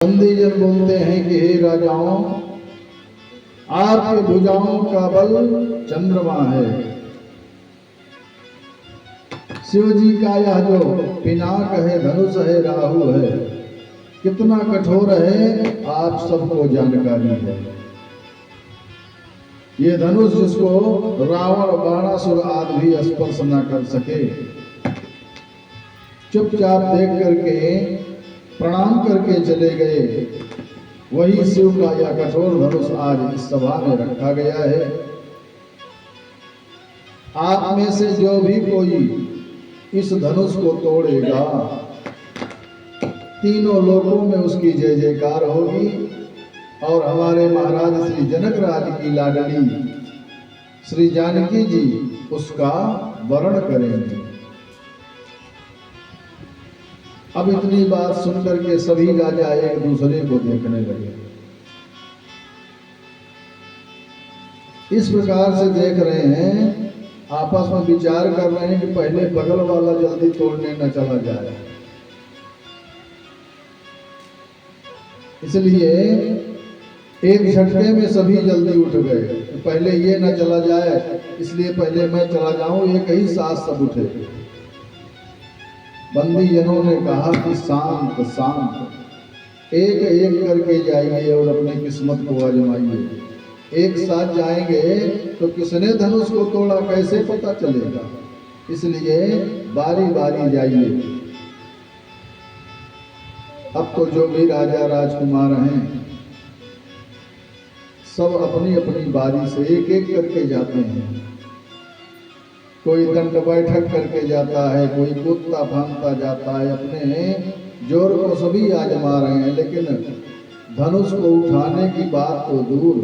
बंदी जन बोलते हैं कि हे राजाओं, आपके भुजाओं का बल चंद्रमा है। शिव जी का यह जो पिनाक है, धनुष है, राहु है, कितना कठोर है आप सबको जानकारी है। ये धनुष जिसको रावण बाणासुर आदि भी स्पर्श न कर सके, चुपचाप देख करके प्रणाम करके चले गए, वही शिव का यह कठोर धनुष आज इस सभा में रखा गया है। आप में से जो भी कोई इस धनुष को तोड़ेगा, तीनों लोकों में उसकी जय जयकार होगी और हमारे महाराज श्री जनक राज की लाडली श्री जानकी जी उसका वरण करेंगे। अब इतनी बात सुनकर के सभी राजा एक दूसरे को देखने लगे। इस प्रकार से देख रहे हैं, आपस में विचार कर रहे हैं कि पहले बगल वाला जल्दी तोड़ने न चला जाए, इसलिए एक झटके में सभी जल्दी उठ गए। पहले ये न चला जाए, इसलिए पहले मैं चला जाऊं, एक ही साथ सब उठे। बंदी जनों ने कहा कि शांत शांत, एक एक करके जाइए और अपनी किस्मत को आजमाइए। एक साथ जाएंगे तो किसने धनुष को तोड़ा कैसे पता चलेगा, इसलिए बारी बारी जाइए। अब तो जो भी राजा राजकुमार हैं सब अपनी अपनी बारी से एक एक करके जाते हैं। कोई दंड बैठक करके जाता है, कोई कूदता फांदता जाता है, अपने जोर को सभी आजमा रहे हैं, लेकिन धनुष को उठाने की बात तो दूर,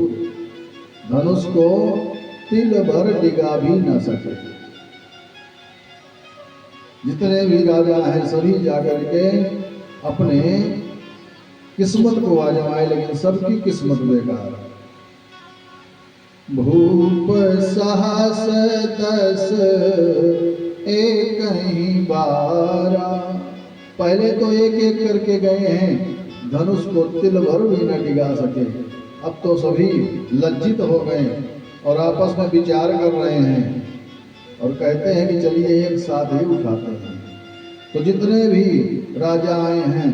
धनुष को तिल भर डिगा भी न सके। जितने भी राजा हैं सभी जाकर के अपने किस्मत को आजमाए, लेकिन सबकी किस्मत बेकार। भूप सहस दस एक ही बारा, पहले तो एक एक करके गए हैं, धनुष को तिल भर भी न डिगा सके। अब तो सभी लज्जित हो गए और आपस में विचार कर रहे हैं और कहते हैं कि चलिए एक साथ ही उठाते हैं। तो जितने भी राजा आए हैं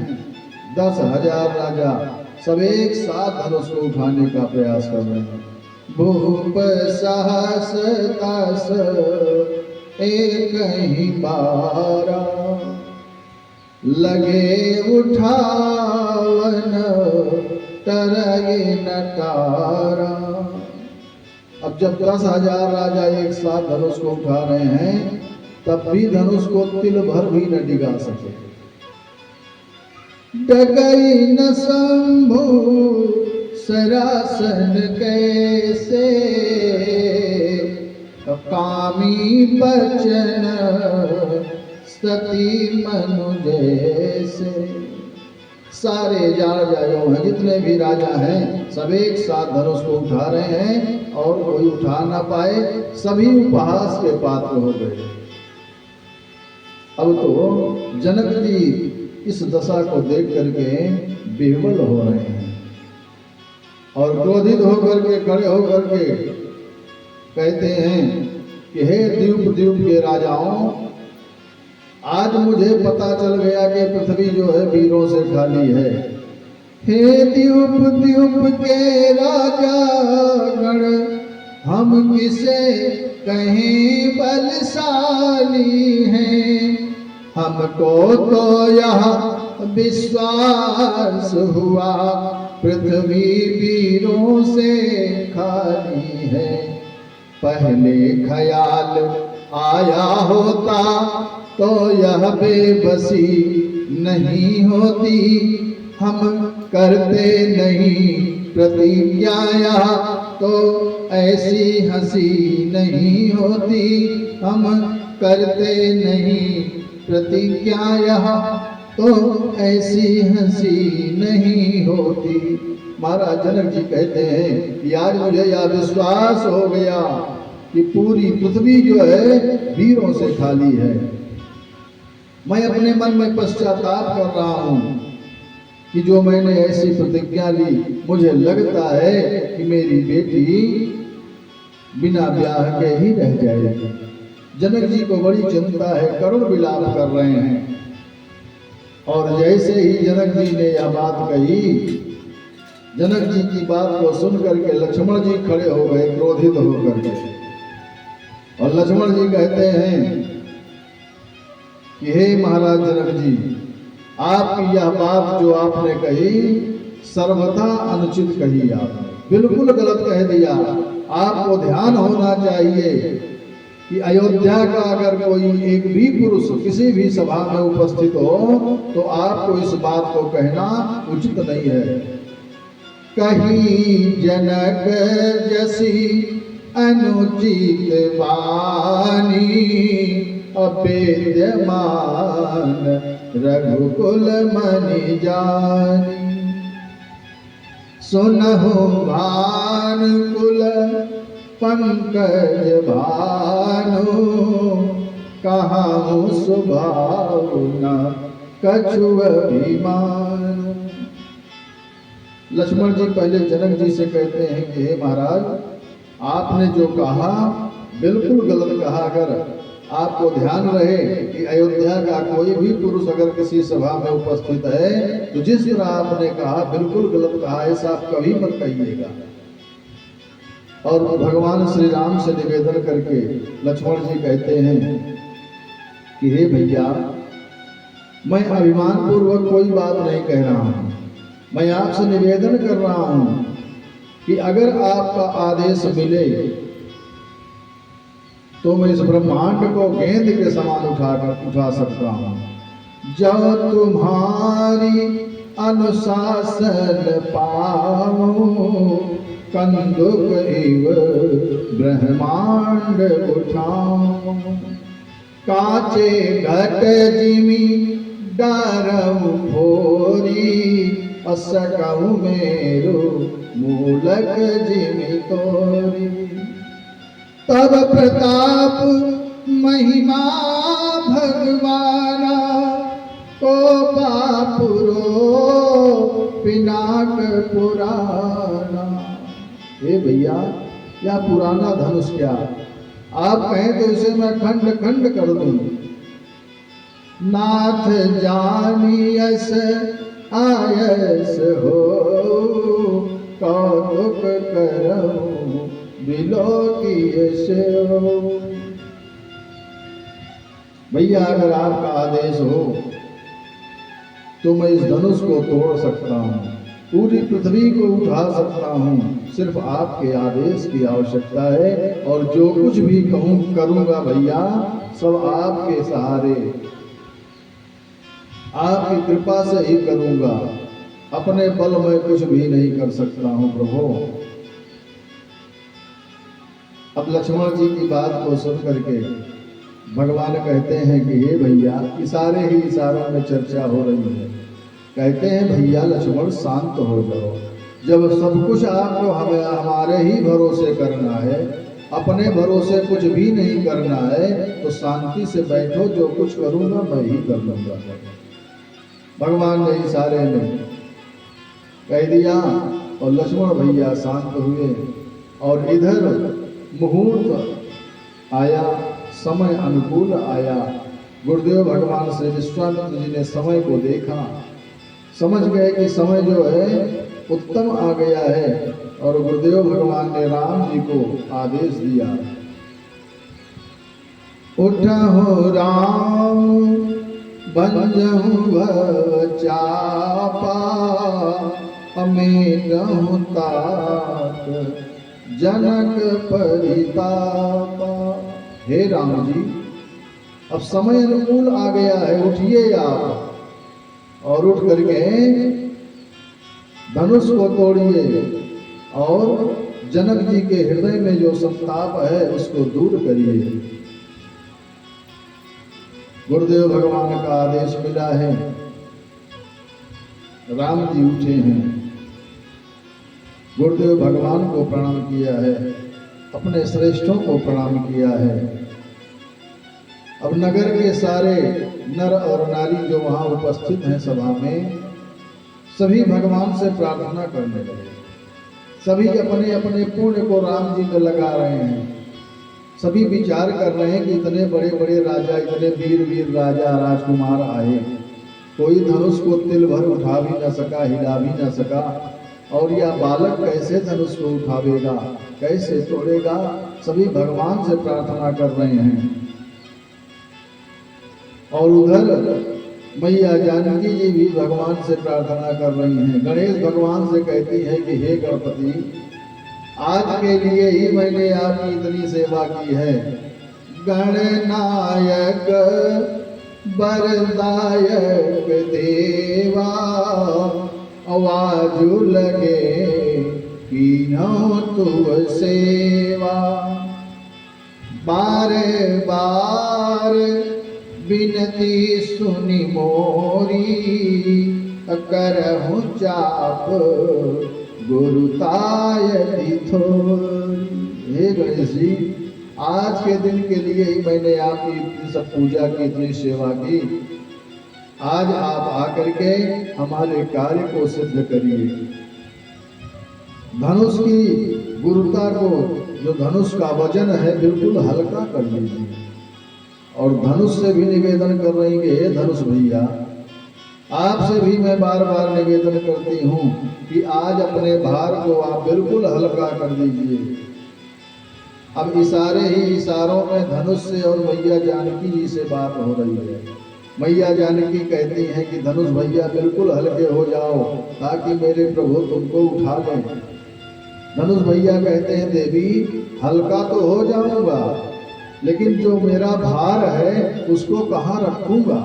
10,000 राजा, सब एक साथ धनुष को उठाने का प्रयास कर रहे हैं। भूप सहस दस एक ही बारा, लगे उठावन तरगे नटारा। अब जब 10,000 राजा एक साथ धनुष को उठा रहे हैं, तब भी धनुष को तिल भर भी न डिगा सके। डगई न शंभु सरासन कैसे, कामी बचन सती मनु जैसे। सारे राजा जो हैं, जितने भी राजा हैं, सब एक साथ धनुष को उठा रहे हैं और कोई उठा ना पाए, सभी उपहास के पात्र हो गए। अब तो जनक जी इस दशा को देख करके विह्वल हो रहे हैं और क्रोधित होकर के खड़े होकर के कहते हैं कि हे द्वीप द्वीप के राजाओं, आज मुझे पता चल गया कि पृथ्वी जो है वीरों से खाली है। हे द्वीप द्वीप के राजा गण, हम किसे कहीं बलशाली हैं, हमको तो यह विश्वास हुआ पृथ्वी वीरों से खाली है। पहले ख्याल आया होता तो यह बेबसी नहीं होती, हम करते नहीं प्रतिज्ञा तो ऐसी हंसी नहीं होती, हम करते नहीं प्रतिज्ञा तो ऐसी हंसी नहीं होती। महाराज जनक जी कहते हैं कि आज मुझे यह विश्वास हो गया कि पूरी पृथ्वी जो है वीरों से खाली है। मैं अपने मन में पश्चाताप कर रहा हूं कि जो मैंने ऐसी प्रतिज्ञा ली, मुझे लगता है कि मेरी बेटी बिना ब्याह के ही रह जाएगी। जनक जी को बड़ी चिंता है, करुण विलाप कर रहे हैं। और जैसे ही जनक जी ने यह बात कही, जनक जी की बात को सुन करके लक्ष्मण जी खड़े हो गए क्रोधित होकर के। और लक्ष्मण जी कहते हैं कि हे महाराज जनक जी, आपकी यह बात जो आपने कही सर्वथा अनुचित कही, आपने बिल्कुल गलत कह दिया। आपको ध्यान होना चाहिए कि अयोध्या का अगर कोई एक भी पुरुष किसी भी सभा में उपस्थित हो तो आपको इस बात को कहना उचित नहीं है। कहीं जनक जैसी अनुचित वाणी, अवेद्यमान रघुकुल मनि जानी। सुनहु भानुकुल पंकज भानु, कहाँ सुभावना कछु अभिमान। लक्ष्मण जी पहले जनक जी से कहते हैं कि हे महाराज, आपने जो कहा बिल्कुल गलत कहा। अगर आपको ध्यान रहे कि अयोध्या का कोई भी पुरुष अगर किसी सभा में उपस्थित है तो जिस तरह आपने कहा बिल्कुल गलत कहा, ऐसा आप कभी मत कहिएगा। और भगवान श्री राम से निवेदन करके लक्ष्मण जी कहते हैं कि हे भैया, मैं अभिमान पूर्वक कोई बात नहीं कह रहा हूं, मैं आपसे निवेदन कर रहा हूं कि अगर आपका आदेश मिले तो मैं इस ब्रह्मांड को गेंद के समान उठा सकता हूं। जब तुम्हारी अनुशासन पाऊं, कंदुक इव ब्रह्मांड उठाऊं। काचे घट जिमी डारऊ फोरी, असकऊ मेरु मूलक जिमी तोरी। तब प्रताप महिमा भगवाना, को पापुरो पिनाक पुराना। हे भैया, या पुराना धनुष क्या, आप कहें तो इसे मैं खंड खंड कर दूं। नाथ जानियस आयस हो, कौतुक करऊं भैया, अगर आपका आदेश हो तो मैं इस धनुष को तोड़ सकता हूँ, पूरी पृथ्वी को उठा सकता हूँ। सिर्फ आपके आदेश की आवश्यकता है और जो कुछ भी कहूँ करूँगा भैया, सब आपके सहारे, आपकी कृपा से ही करूँगा। अपने बल में कुछ भी नहीं कर सकता हूँ प्रभु। अब लक्ष्मण जी की बात को सुन करके भगवान कहते हैं कि हे भैया, इशारे ही इशारों में चर्चा हो रही है। कहते हैं भैया लक्ष्मण शांत हो जाओ, जब सब कुछ आपको हमारे ही भरोसे करना है, अपने भरोसे कुछ भी नहीं करना है, तो शांति से बैठो, जो कुछ करूँगा मैं ही कर लूँगा। भगवान ने इशारे में कह दिया और लक्ष्मण भैया शांत हुए। और इधर मुहूर्त आया, समय अनुकूल आया। गुरुदेव भगवान श्री विश्वामित्र जी ने समय को देखा, समझ गए कि समय जो है उत्तम आ गया है, और गुरुदेव भगवान ने राम जी को आदेश दिया, उठहु राम बंजहु भव चापा, अमेटहु तात जनक परितापा। हे राम जी, अब समय अनुकूल आ गया है, उठिए आप और उठ करके धनुष को तोड़िए और जनक जी के हृदय में जो संताप है उसको दूर करिए। गुरुदेव भगवान का आदेश मिला है, राम जी उठे हैं, गुरुदेव भगवान को प्रणाम किया है, अपने श्रेष्ठों को प्रणाम किया है। अब नगर के सारे नर और नारी जो वहां उपस्थित हैं सभा में, सभी भगवान से प्रार्थना करने लगे। सभी अपने अपने पुण्य को राम जी में लगा रहे हैं। सभी विचार कर रहे हैं कि इतने बड़े बड़े राजा, इतने वीर वीर राजा राजकुमार आए, कोई धनुष को तिल भर उठा भी न सका, हिला भी न सका, और यह बालक कैसे धनुष को उठावेगा, कैसे तोड़ेगा। सभी भगवान से प्रार्थना कर रहे हैं। और उधर मैया जानकी जी भी भगवान से प्रार्थना कर रही हैं। गणेश भगवान से कहती है कि हे गणपति, आज के लिए ही मैंने आपकी इतनी सेवा की है। गणनायक वरदायक देवा, आवाजु लगे कीन्हो तुव सेवा। बार बार बिनती सुनी मोरी, करहु चाप गुरुताय थोरी। हे गणेश जी, आज के दिन के लिए ही मैंने आपकी इतनी सब पूजा की, इतनी सेवा की। आज आप आकर के हमारे कार्य को सिद्ध करिए। धनुष की गुरुता को, जो धनुष का वजन है, बिल्कुल हल्का कर लीजिए। और धनुष से भी निवेदन कर रही है, हे धनुष भैया, आपसे भी मैं बार बार निवेदन करती हूँ कि आज अपने भार को आप बिल्कुल हल्का कर दीजिए। अब इशारे ही इशारों में धनुष से और मैया जानकी जी से बात हो रही है। मैया जानकी कहती हैं कि धनुष भैया बिल्कुल हल्के हो जाओ, ताकि मेरे प्रभु तुमको उठा लें। धनुष भैया कहते हैं, देवी हल्का तो हो जाऊंगा, लेकिन जो मेरा भार है उसको कहाँ रखूंगा?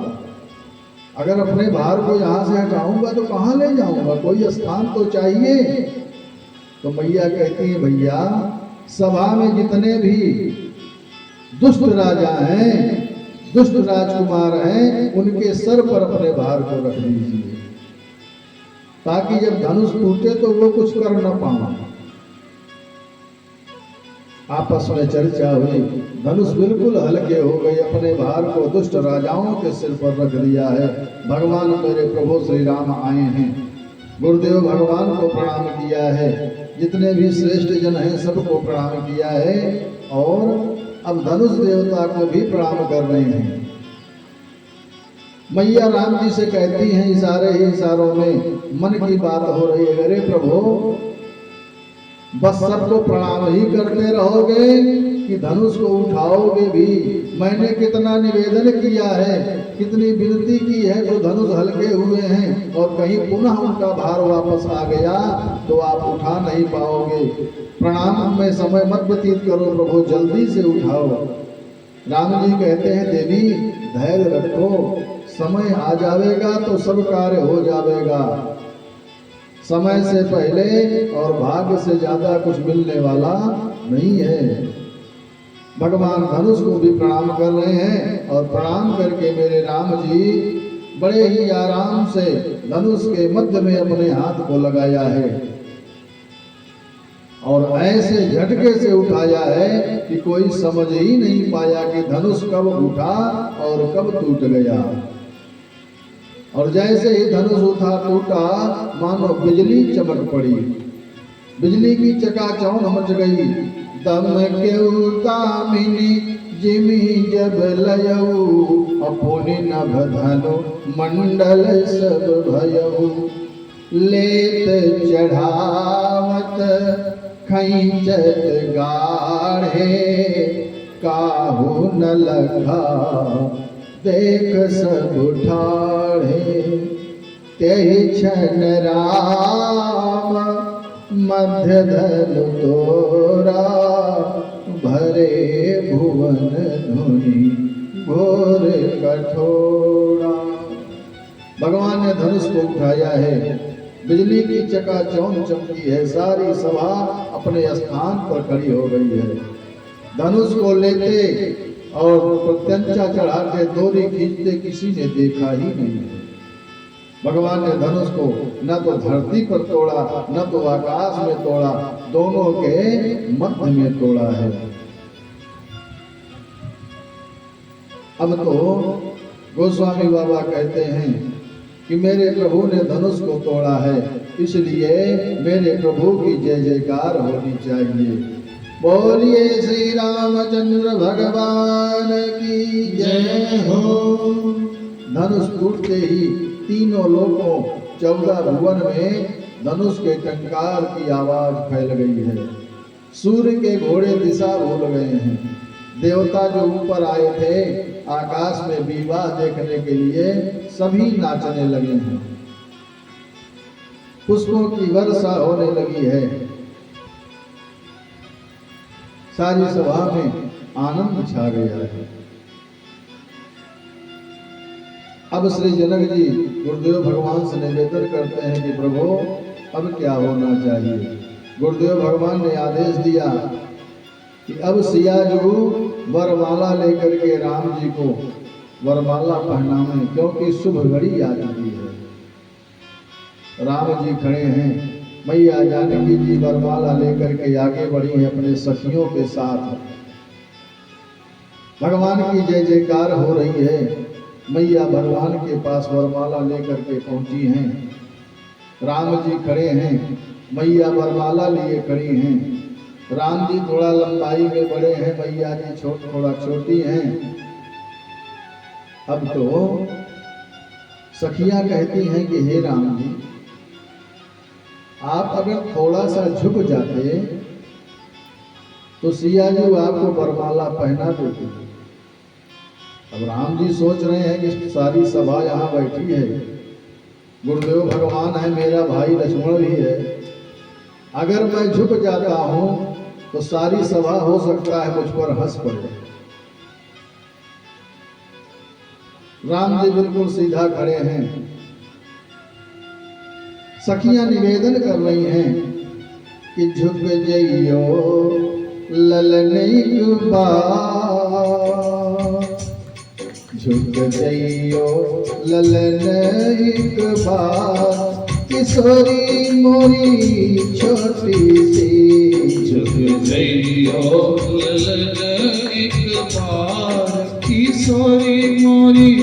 अगर अपने भार को यहाँ से हटाऊंगा तो कहाँ ले जाऊंगा? कोई स्थान तो चाहिए। तो मैया कहती है, भैया सभा में जितने भी दुष्ट राजा हैं, दुष्ट राजकुमार हैं, उनके सर पर अपने भार को रख दीजिए, ताकि जब धनुष टूटे तो वो कुछ कर न पाए। आपस में चर्चा हुई, धनुष बिल्कुल हल्के हो गए। अपने भार को दुष्ट राजाओं के सिर पर रख दिया है। भगवान मेरे प्रभु श्री राम आए हैं। गुरुदेव भगवान को प्रणाम किया है, जितने भी श्रेष्ठ जन हैं सबको प्रणाम किया है, और अब धनुष देवता को भी प्रणाम कर रहे हैं। मैया राम जी से कहती हैं, इशारे ही इशारों में मन की बात हो रही है, अरे प्रभु बस सबको प्रणाम ही करते रहोगे कि धनुष को उठाओगे भी? मैंने कितना निवेदन किया है, कितनी विनती की है, तो धनुष हल्के हुए हैं, और कहीं पुनः उनका भार वापस आ गया तो आप उठा नहीं पाओगे। प्रणाम में समय मत व्यतीत करो प्रभु, जल्दी से उठाओ। राम जी कहते हैं, देवी धैर्य रखो, समय आ जाएगा तो सब कार्य हो जाएगा। समय से पहले और भाग्य से ज्यादा कुछ मिलने वाला नहीं है। भगवान धनुष को भी प्रणाम कर रहे हैं, और प्रणाम करके मेरे राम जी बड़े ही आराम से धनुष के मध्य में अपने हाथ को लगाया है, और ऐसे झटके से उठाया है कि कोई समझ ही नहीं पाया कि धनुष कब उठा और कब टूट गया। और जैसे ही धनुष उठा टूटा, मानो बिजली चमक पड़ी, बिजली की चकाचौंध मच गई। दम के दामिनी जिमी जब लयऊ, अपने नभ धनु मंडल सब भयऊ। लेत चढ़ावत खैचत गाढ़े, काहू न लखा देख सब ठाढ़े। तेहि क्षण राम मध्य धनु तोरा, भरे भुवन धुनि घोर कठोरा। भगवान ने धनुष को उठाया है, बिजली की चकाचौंध चमकी है, सारी सभा अपने स्थान पर खड़ी हो गई है। धनुष को लेते और प्रत्यंचा चढ़ाते, डोरी खींचते किसी ने देखा ही नहीं। भगवान ने धनुष को न तो धरती पर तोड़ा, न तो आकाश में तोड़ा, दोनों के मध्य में तोड़ा है। अब तो गोस्वामी बाबा कहते हैं कि मेरे प्रभु ने धनुष को तोड़ा है, इसलिए मेरे प्रभु की जय जयकार होनी चाहिए। बोलिए श्री रामचंद्र भगवान की जय हो। धनुष टूटते ही तीनों लोकों 14 भुवन में धनुष के टंकार की आवाज फैल गई है। सूर्य के घोड़े दिशा भूल गए हैं। देवता जो ऊपर आए थे आकाश में विवाह देखने के लिए सभी नाचने लगे हैं। पुष्पों की वर्षा होने लगी है। सारी सभा में आनंद छा गया है। अब श्री जनक जी गुरुदेव भगवान से निवेदन करते हैं कि प्रभु अब क्या होना चाहिए। गुरुदेव भगवान ने आदेश दिया कि अब सिया जो वरमाला लेकर के राम जी को वरमाला पहनावे, क्योंकि शुभ घड़ी आ चुकी है। राम जी खड़े हैं, मैया जानकी जी वरमाला लेकर के आगे बढ़ी हैं अपने सखियों के साथ। भगवान की जय जयकार हो रही है। मैया भगवान के पास वरमाला लेकर के पहुंची हैं। राम जी खड़े हैं, मैया वरमाला लिए खड़ी हैं। राम जी थोड़ा लंबाई में बड़े हैं, मैया जी थोड़ा छोटी हैं। अब तो सखियां कहती हैं कि हे राम जी, आप अगर थोड़ा सा झुक जाते तो सिया जी आपको वरमाला पहना देते। अब राम जी सोच रहे हैं कि सारी सभा यहाँ बैठी है, गुरुदेव भगवान है, मेरा भाई लक्ष्मण भी है, अगर मैं झुक जाता हूं तो सारी सभा हो सकता है मुझ पर हंस पड़े। राम जी बिल्कुल सीधा खड़े हैं। सखियां निवेदन कर रही हैं कि झुक जइयो ललन एक बार, झुक जइयो ललन एक बार, किशोरी मोरी छोटी सी, झुक जइयो ललन एक बार, किशोरी मोरी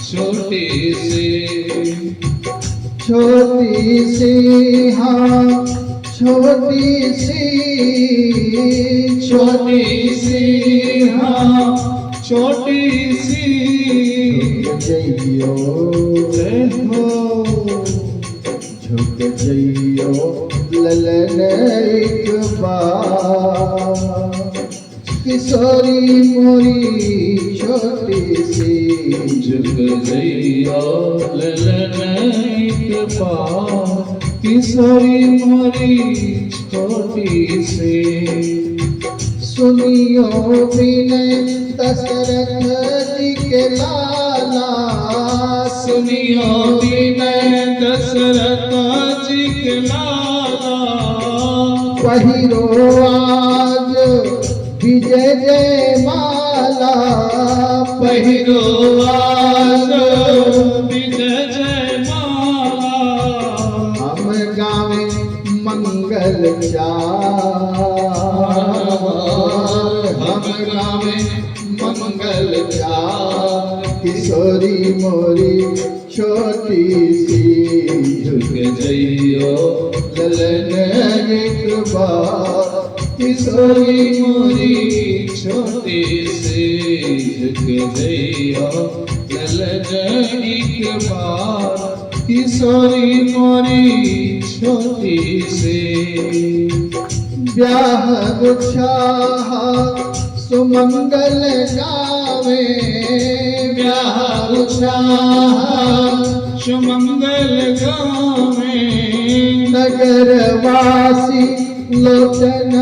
छोटी सी, छोटी सी हाँ छोटी सी, छोटी सी हाँ छोटी सी, जइयो हो झुक जइयो ललन एक बार, किशोरी मोरी छोटी सी, झुक जइयो ललन एक बार, किशोरी मोरी छोटी सी। सुनियो विनय दशरथ जी के लाला, सुनियो विनय दशरथ जी के लाला, पहिरो आज विजय जय माला, पहिरो आज विजय जय माला, हम गावे मंगल चार, हम गावे मंगल चार, किशोरी मोरी छोटी सी, झुक जइयो ललन एक बार, किशोरी मोरी छोटी सी, झुक जइयो ललन एक बार, किशोरी मोरी छोटी सी। ब्याह गुच्छाह सुमंगल गावे, ब्याह उत्साह सुमंगल गावे, नगरवासी लोचन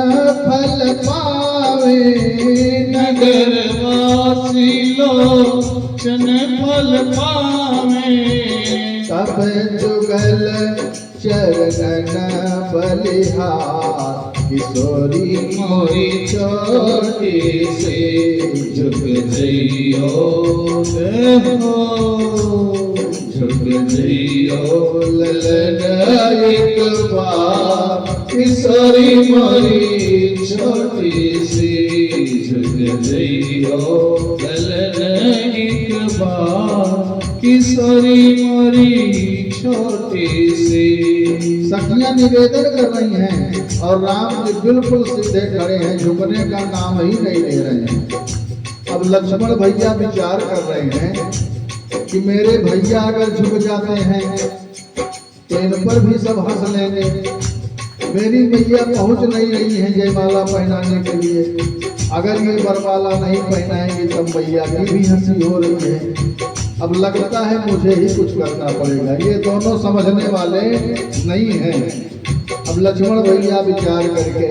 फल पावे, नगरवासी लोचन फल पावे, सब जुगल चरणन बलिहार, किशोरी मोरी छोटी सी, झुक जइयो झुक जइयो ललन एक बार, किशोरी मोरी छोटी सी, झुक जइयो ललन एक बार, किशोरी मोरी छोटी सी। सखियां निवेदन कर रही हैं और राम जी बिल्कुल सीधे खड़े हैं, झुकने का नाम ही नहीं ले रहे हैं। अब लक्ष्मण भैया विचार कर रहे हैं कि मेरे भैया अगर झुक जाते हैं तो इन पर भी सब हंस लेंगे। मेरी मैया पहुंच नहीं रही है जयमाला पहनाने के लिए, अगर ये बरमाला नहीं पहनाएंगे तब मैया की भी हंसी हो रही है। अब लगता है मुझे ही कुछ करना पड़ेगा, ये दोनों समझने वाले नहीं हैं। अब लक्ष्मण भैया विचार करके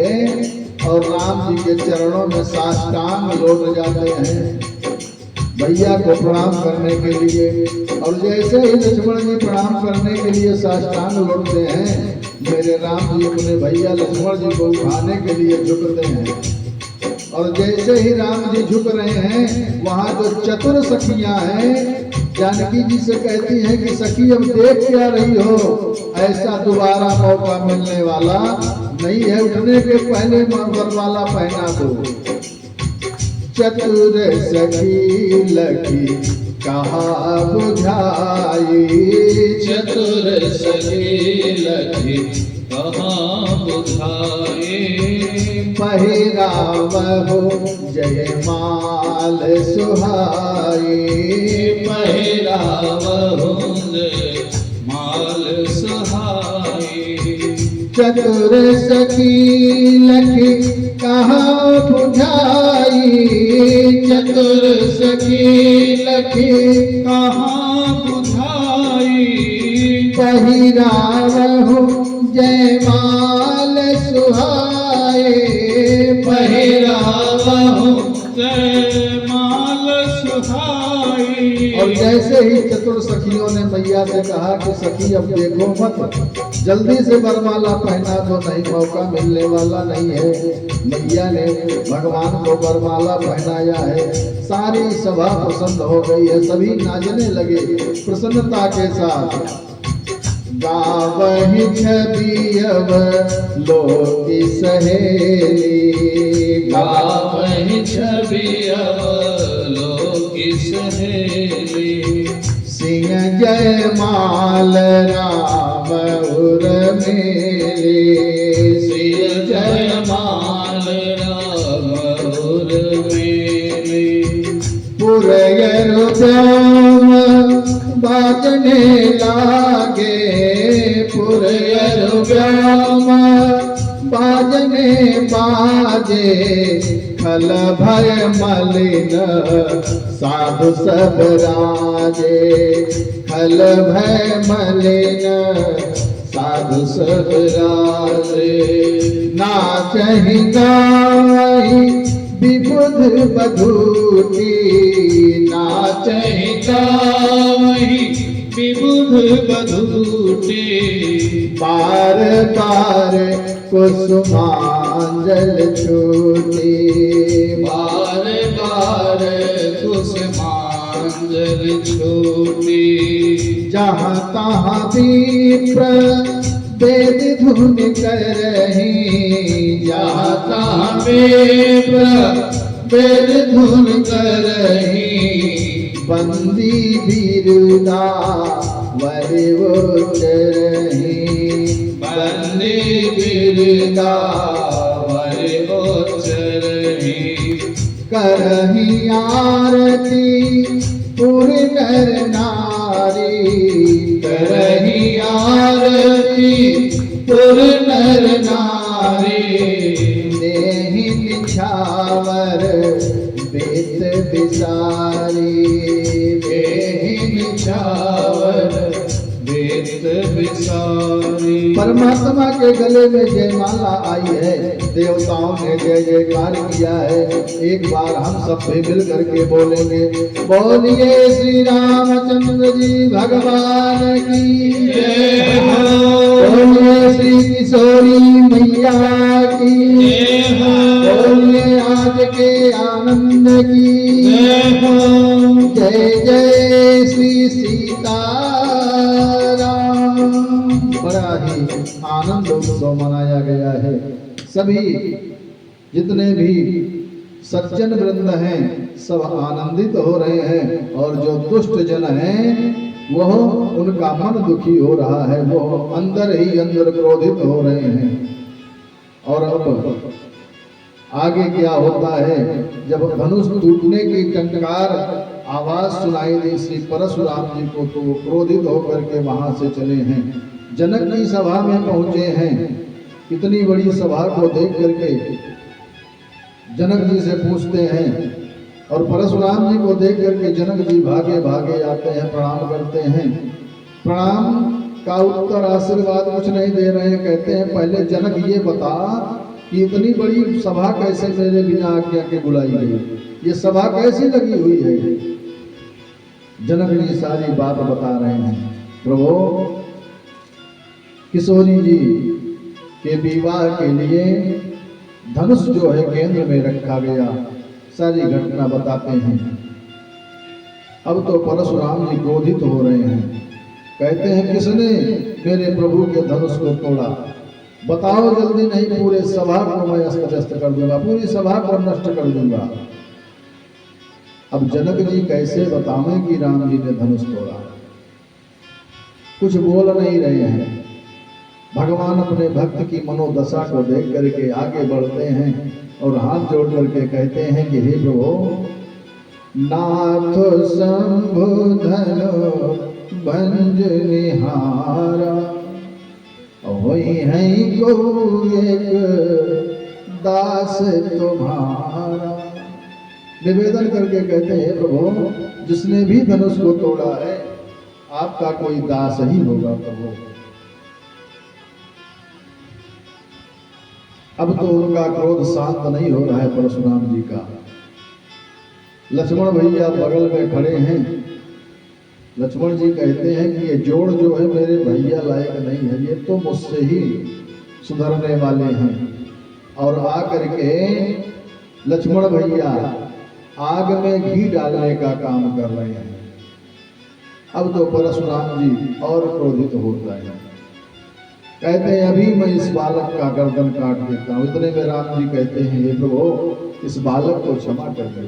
और राम जी के चरणों में साष्टांग लौट जाते हैं भैया को प्रणाम करने के लिए। और जैसे ही लक्ष्मण जी प्रणाम करने के लिए साष्टांग लौटते हैं, मेरे राम जी अपने भैया लक्ष्मण जी को उठाने के लिए झुकते हैं। और जैसे ही राम जी झुक रहे हैं, वहाँ जो चतुर सखियां हैं जानकी जी से कहती हैं कि सखी अब देख क्या रही हो, ऐसा दोबारा मौका मिलने वाला नहीं है, उठने के पहले वरमाला पहना दो। चतुर सखी लखी कहा बुझाई, चतुर सखी लखी कहाँ बुझाए। पहिरावहु जयमाल सुहाई, पहिरावहु जयमाल सुहाई। चतुर सखी लखी कहाँ बुझाई, चतुर सखी लखी कहाँ बुझाई। पहिरावहु जयमाल सुहाए, पहिरावहु जयमाल सुहाई। और जैसे ही चतुर सखियों ने मैया से कहा कि सखी अब देखो मत, जल्दी से वरमाला पहना दो, नहीं मौका मिलने वाला नहीं है। मैया ने भगवान को वरमाला पहनाया है, सारी सभा प्रसन्न हो गई है, सभी नाचने लगे प्रसन्नता के साथ। गावहि छवि अब लोकी सहेली, गावहि छवि अब लोकी सहेली। सिंह जयमाल राम उर मेले, सिंह जयमाल राम उर मेले। पुरयर श्याम बाजने लागे, पुरयर श्याम बाजने बाजे, खल भय मलिन साधु सब राजे, खल भय मलिन साधु सब राजे। नाचहि गावहि विबुध बधूटी, नाचहि गावहि विबुध बधूटी। बार बार कुसुमांजल छूटी, बार बार कुसुमांजल छूटी। जहाँ तहाँ विप्र वेद धुन करही, जहाँ तहाँ विप्र वेद धुन करही। बंदी बिरुदा वरि उच्चरही, बंदी बिरुदा वरि उच्चरही। करही आरती पुर नर नारी, करही आरती पुर नर नारी। देहि निछावर बेत बिसारी, देहि निछावर बेत बिसारी। परमात्मा के गले में जयमाला आई है, देवताओं ने जय जयकार किया है। एक बार हम सब भी मिल करके बोलेंगे, बोलिए श्री रामचंद्र जी भगवान की जय हो। बोलिए श्री किशोरी मैया की जय हो। बोलिए आज के आनंद की जय हो। जय जय श्री सीताराम। बड़ा ही आनंद उत्सव मनाया गया है। सभी जितने भी सज्जन वृंद हैं सब आनंदित हो रहे हैं, और जो दुष्ट जन हैं वह उनका मन दुखी हो रहा है, वो अंदर ही अंदर क्रोधित हो रहे हैं। और अब आगे क्या होता है, जब धनुष टूटने की टंकार आवाज सुनाई दी श्री परशुराम जी को, तो वो क्रोधित होकर के वहां से चले हैं, जनक की सभा में पहुंचे हैं। इतनी बड़ी सभा को देख करके जनक जी से पूछते हैं, और परशुराम जी को देख करके जनक जी भागे भागे आते हैं, प्रणाम करते हैं। प्रणाम का उत्तर आशीर्वाद कुछ नहीं दे रहे हैं, कहते हैं पहले जनक ये बता कि इतनी बड़ी सभा कैसे मेरे बिना आज्ञा के बुलाई गई, ये सभा कैसी लगी हुई है। जनक जी सारी बात बता रहे हैं। प्रभु, किशोरी जी के विवाह के लिए धनुष जो है केंद्र में रखा गया, सारी घटना बताते हैं। अब तो परशुराम जी क्रोधित हो रहे हैं, कहते हैं किसने मेरे प्रभु के धनुष को तोड़ा, बताओ जल्दी, नहीं पूरे सभा को मैं अस्त व्यस्त कर दूंगा, पूरी सभा को नष्ट कर दूंगा। अब जनक जी कैसे बतावें कि राम जी ने धनुष तोड़ा, कुछ बोल नहीं रहे हैं। भगवान अपने भक्त की मनोदशा को देख करके आगे बढ़ते हैं और हाथ जोड़ करके कहते हैं कि हे प्रभु, नाथ शंभु धनु भंज निहारा, वही है को एक दास तुम्हारा। निवेदन करके कहते हैं प्रभु, जिसने भी धनुष को तोड़ा है आपका कोई दास ही होगा प्रभु। अब तो उनका क्रोध शांत नहीं हो रहा है परशुराम जी का। लक्ष्मण भैया बगल में खड़े हैं। लक्ष्मण जी कहते हैं कि ये जोड़ जो है मेरे भैया लायक नहीं है, ये तो मुझसे ही सुधरने वाले हैं। और आकर के लक्ष्मण भैया आग में घी डालने का काम कर रहे हैं। अब तो परशुराम जी और क्रोधित होता है, कहते हैं अभी मैं इस बालक का गर्दन काट देता हूँ। इतने में राम जी कहते हैं हे प्रभु, इस बालक को क्षमा कर दे।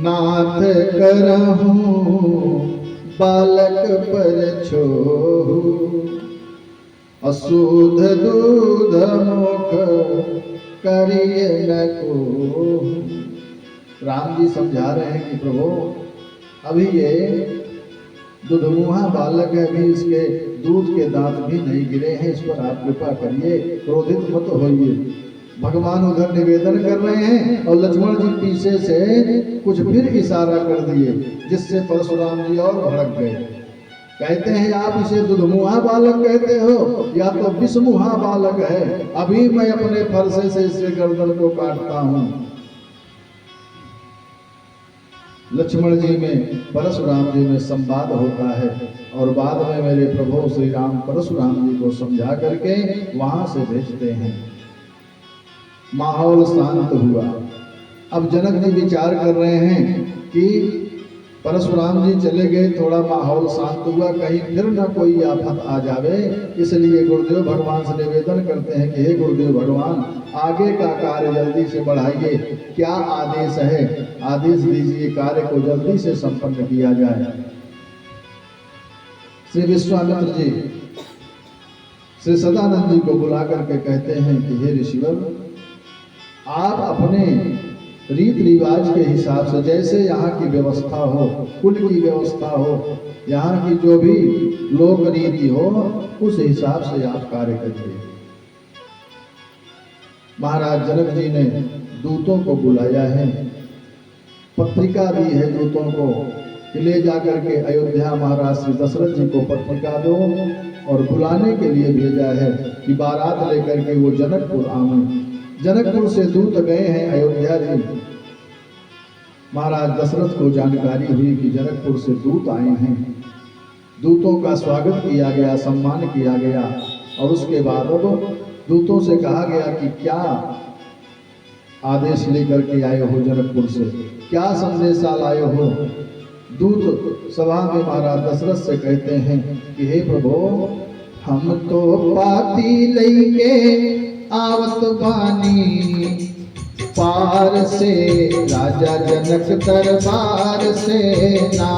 नाथ करहूं बालक पर छोहू, अशुद्ध दूध मुख करिए न को। राम जी समझा रहे हैं कि प्रभु, अभी ये दुधमुहा बालक है, अभी इसके दूध के दांत भी नहीं गिरे हैं, इस पर आप कृपा करिए, क्रोधित मत होइए। भगवान उधर निवेदन कर रहे हैं और लक्ष्मण जी पीछे से कुछ फिर इशारा कर दिए, जिससे परशुराम जी और भड़क गए। कहते हैं आप इसे दुधमुहा बालक कहते हो या तो विषमुहा बालक है, अभी मैं अपने फरसे से इसके गर्दन को काटता हूं। लक्ष्मण जी में परशुराम जी में संवाद होता है और बाद में मेरे प्रभु श्री राम परशुराम जी को समझा करके वहां से भेजते हैं। माहौल शांत हुआ। अब जनक जी विचार कर रहे हैं कि परशुराम जी चले गए, थोड़ा माहौल शांत हुआ, कहीं फिर न कोई आफत आ जावे, इसलिए गुरुदेव भगवान से निवेदन करते हैं कि हे गुरुदेव भगवान, आगे का कार्य जल्दी से बढ़ाइए, क्या आदेश है, आदेश दीजिए, कार्य को जल्दी से संपन्न किया जाए। श्री विश्वामित्र जी श्री सदानंद जी को बुला करके कहते हैं कि हे ऋषिवर, आप अपने रीत रिवाज के हिसाब से, जैसे यहाँ की व्यवस्था हो, कुल की व्यवस्था हो, यहाँ की जो भी लोक रीति हो, उस हिसाब से आप कार्य करिए। महाराज जनक जी ने दूतों को बुलाया है, पत्रिका दी है दूतों को कि ले जाकर के अयोध्या महाराज श्री दशरथ जी को पत्रिका दो, और बुलाने के लिए भेजा है कि बारात लेकर के वो जनकपुर आए। जनकपुर से दूत गए हैं अयोध्या जी। महाराज दशरथ को जानकारी हुई कि जनकपुर से दूत आए हैं। दूतों का स्वागत किया गया, सम्मान किया गया, और उसके बाद अब दूतों से कहा गया कि क्या आदेश लेकर के आए हो जनकपुर से, क्या संदेशा लाए हो। दूत सभा में महाराज दशरथ से कहते हैं कि हे प्रभु, हम तो पाती लेके आवत बानी, पार से, राजा जनक दरबार से ना।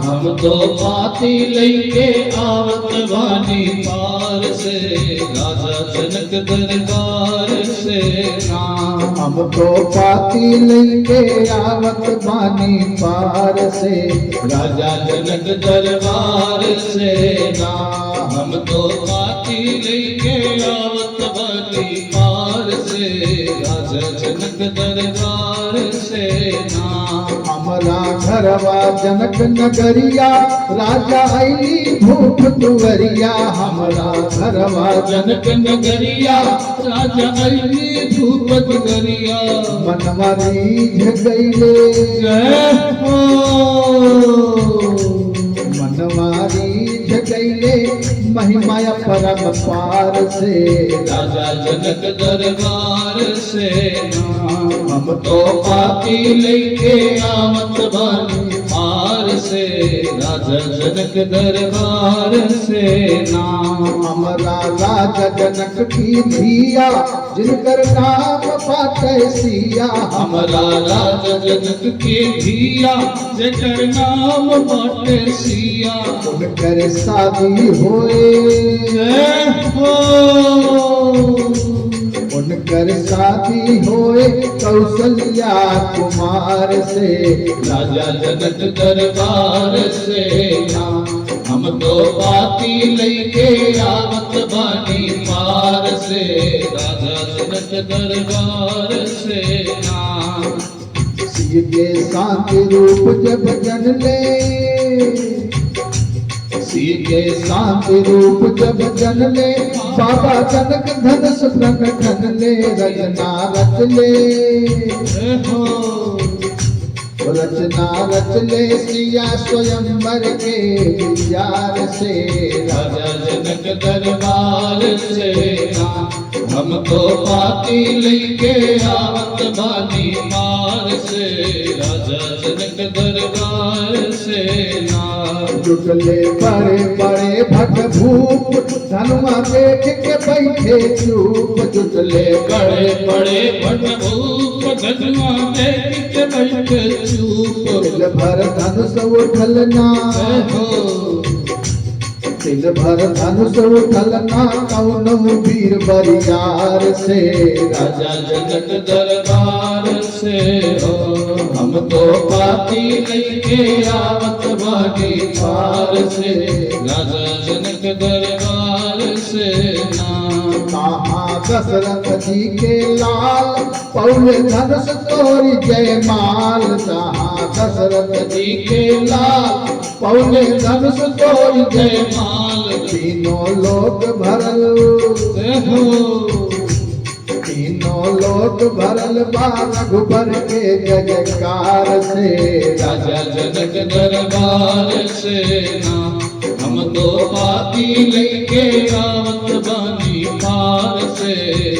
हम तो पाती लैके आवत बानी पार से, राजा जनक दरबार से ना। हम तो पाती लेके आवत बानी पार से, राजा जनक दरबार से ना। हम तो पाती लैके आवत बानी पार से, राजा जनक दरबार से ना। हमारा घरवा जनक नगरिया, राजा आईली भूप दुवरिया। हमारा घरवा जनक नगरिया, राजा अली धूप दुवरिया। मनवा रीझ गईले, जय हो। मनवा रीझ गईले, महिमा परम पार से, राजा जनक दरबार से ना। हम तो पाती लेके आवत बानी पार से, राजा जनक दरबार से ना। हमारा राजा जनक की धिया, जिनकर नाम पाते सिया। हमारा राजा जनक के धिया, जेकर नाम बाटे सिया। उनकर शादी होए, जय हो। उनकर शादी होए कौशल्या कुमार से, राजा जनक दरबार से ना। हम तो पाती लेके आवत बानी पार से, राजा जनक दरबार से ना। सिय के शांति रूप जब जन ले, सीके शांति रूप जब जन ले, बाबा जनक धनुष प्रकटन ले, रचना रच ले, जय हो। रचना रच ले सिया स्वयंवर के विचार से, राजा जनक दरबार से ना। हम तो पाती लेके आवत बानी पार से, राजा जनक दरबार से ना। जुटले बड़े बड़े भट भूप, धनुआ देख के बैठे चूप। जुटले बड़े बड़े भटभूप, धनुआ देख के बैठे चूप। दिल भर धनुष उठलना, जय हो। दिल भर धनुष उठलना, कौन वीर बरियार से, राजा जनक दरबार से हो। हम तो पाती लेके आवत बानी पार से, राजा जनक दरबार से ना। कहाँ दशरथ जी के लाल, पौले धनुष तोरी जयमाल। कहाँ दशरथ जी के लाल, पौले धनुष तोरी जयमाल। तीनों लोक भरल, जय हो। तीनों लोक भरल बा रघुबर के जयकार से, राजा जनक दरबार से ना। हम तो पाती लेके आवत बानी पार से,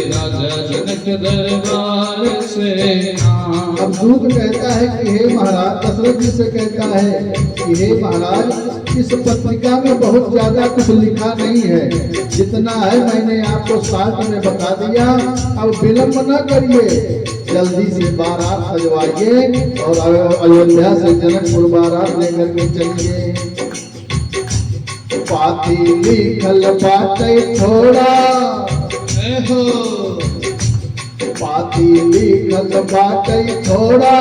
राजा जनक दरबार से ना। अब दूत कहता है कि हे महाराज, दशरथ जी से कहता है कि हे महाराज, इस पत्रिका में बहुत ज्यादा कुछ लिखा नहीं है, जितना है मैंने आपको साथ में बता दिया। अब विलंब न करिए, जल्दी से बारात सजवाइए और अयोध्या से जनकपुर बारात लेकर के चलिए। पाती लिखल बाटे थोड़ा, जय हो। पाती लिखल बाटे थोड़ा,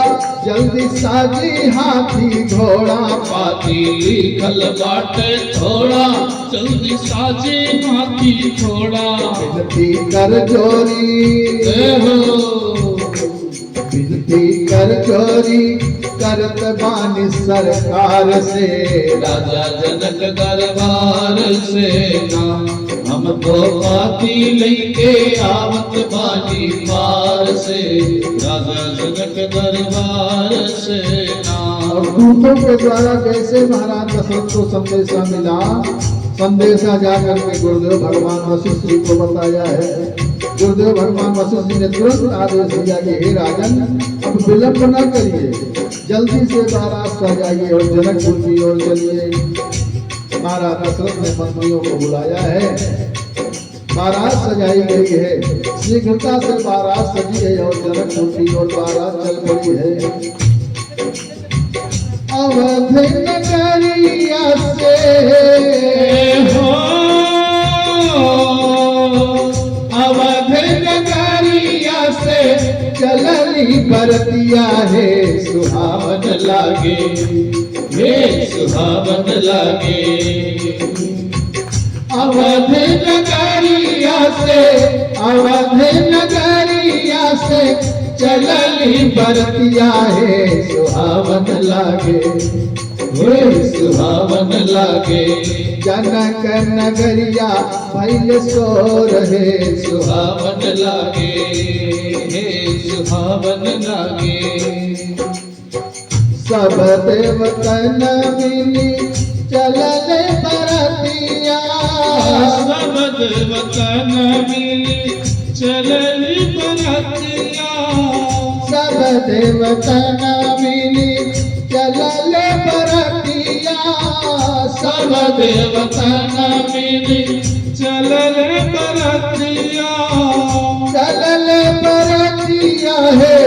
जल्दी साजी हाथी घोड़ा। पाती लिखल बाटे थोड़ा, जल्दी साजे हाथी घोड़ा। विनती कर जोरी, जय हो। विनती कर जोरी, करत बानी सरकार से, राजा जनक दरबार से ना। हम तो पाती लेके आवत बानी पार से, राजा जनक दरबार से ना। और दूतों के द्वारा कैसे महाराज दशरथ को संदेशा मिला, संदेशा जाकर के गुरुदेव भगवान वशिष्ठ जी को बताया है। गुरुदेव भगवान वशिष्ठ जी ने तुरंत आदेश दिया कि हे राजन, अब विलंब न करिए, जल्दी से बारात सजाइए और जनकपुर की ओर चलिए। महाराज दशरथ ने मंत्रियों को बुलाया है बारात सजाई गई है, शीघ्रता से बारात सजी है और जनक की ओर बारात चल पड़ी है। अवध नगरिया से हो अवध नगरिया से चलनी बरतिया है, सुहावन लागे, हे सुहावन लागे। अवध नगरिया से, अवध नगरिया से चलनी बरतिया है, सुहावन लागे, हे सुहावन लागे। जनक नगरिया भइल सोर है, सुहावन लागे, हे सुहावन लागे। सब देवतन मिली चलल बरतिया, सब देवतन मिली चलली बरतिया, सब देवतन मिली चलल बरतिया, सब देवतन मिली चलले बरतिया। चलल बरतिया है,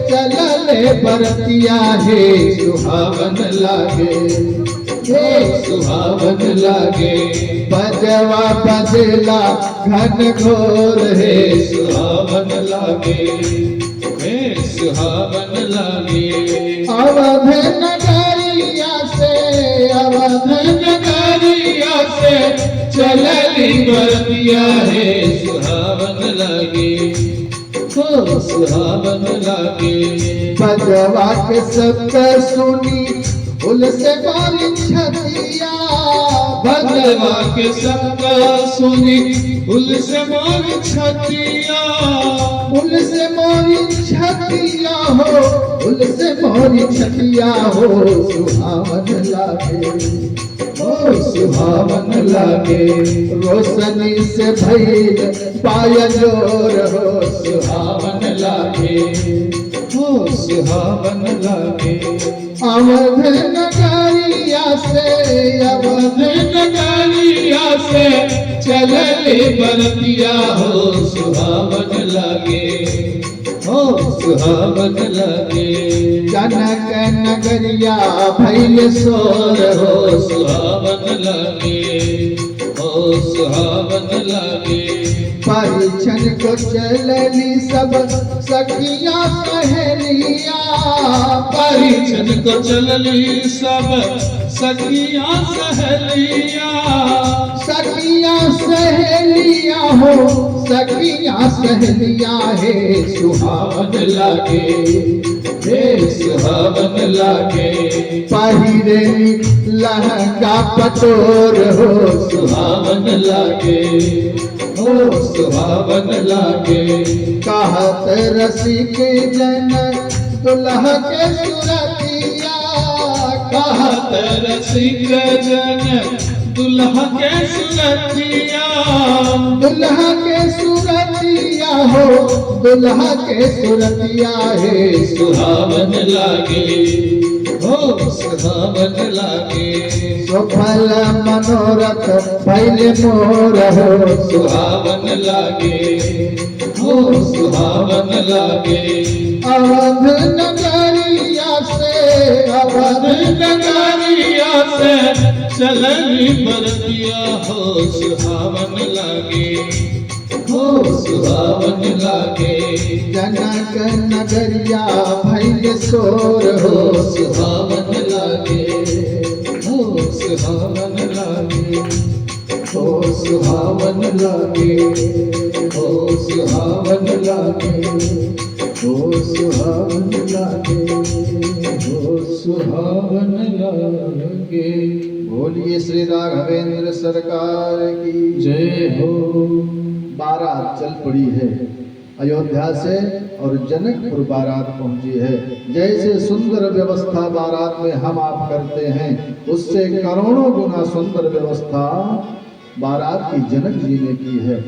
चलल बरतिया है, सुहावन लागे, हे सुहावन लागे। बजवा बजला घन घोर है, सुहावन लागे, हे सुहावन लागे। अवध नगरिया से, अवध नगरिया से चलली बरतिया है, सुहावन लागे, हो सुहावन लागे। बजवा के शब्द सुनी फूल से बाली छतिया, भगवा के शब्द सुनी फूल से मोर छतिया, फूल से मोरी छतिया हो, फूल से मोरी छतिया हो, सुहावन लागे, हो सुहावन लागे। रोशनी से भइल पायलोर हो, सुहावन लागे, हो सुहावन लागे। अवध नगरिया से, अवध नगरिया से चलले बरतिया हो, सुहावन लागे, हो सुहावन लागे। जनक नगरिया भइल सोर हो, सुहावन लागे, हो सुहावन लागे। परिछन को चलनी सब सखिया सहेलिया, परिछन को चलली सब सखिया सहेलिया, सखिया सहेलिया हो, सखिया सहेलिया है, सुहावन लागे, हे सुहावन लागे। पहिरे लहंगा पटोर हो, सुहावन लागे, हो सुहावन लागे। कहत रसिक जन दुल्हा के सुरतिया, कहत रसिक जन दुल्हा के सुरतिया, दुल्हा के सुरतिया हो, दुल्हा के सुरतिया है, सुहावन लागे, हो सुहावन लागे। सफल मनोरथ भइल मोर हो, सुहावन लागे, हो सुहावन लागे। अवध नगरिया से, अवध नगरिया से चलनी बरतिया हो, सुहावन लागे, हो सुहावन लागे। जनक नगरिया भइल सोर हो, सुहावन लागे, हो सुहावन लागे, हो सुहावन लागे, हो सुहावन लागे, हो सुहावन लागे, हो सुहावन लागे। बोलिए श्री राघवेंद्र सरकार की जय हो। बारात चल पड़ी है अयोध्या से और जनकपुर बारात पहुंची है। जैसे सुंदर व्यवस्था बारात में हम आप करते हैं, उससे करोड़ों गुना सुंदर व्यवस्था बारात की जनक जी ने की है।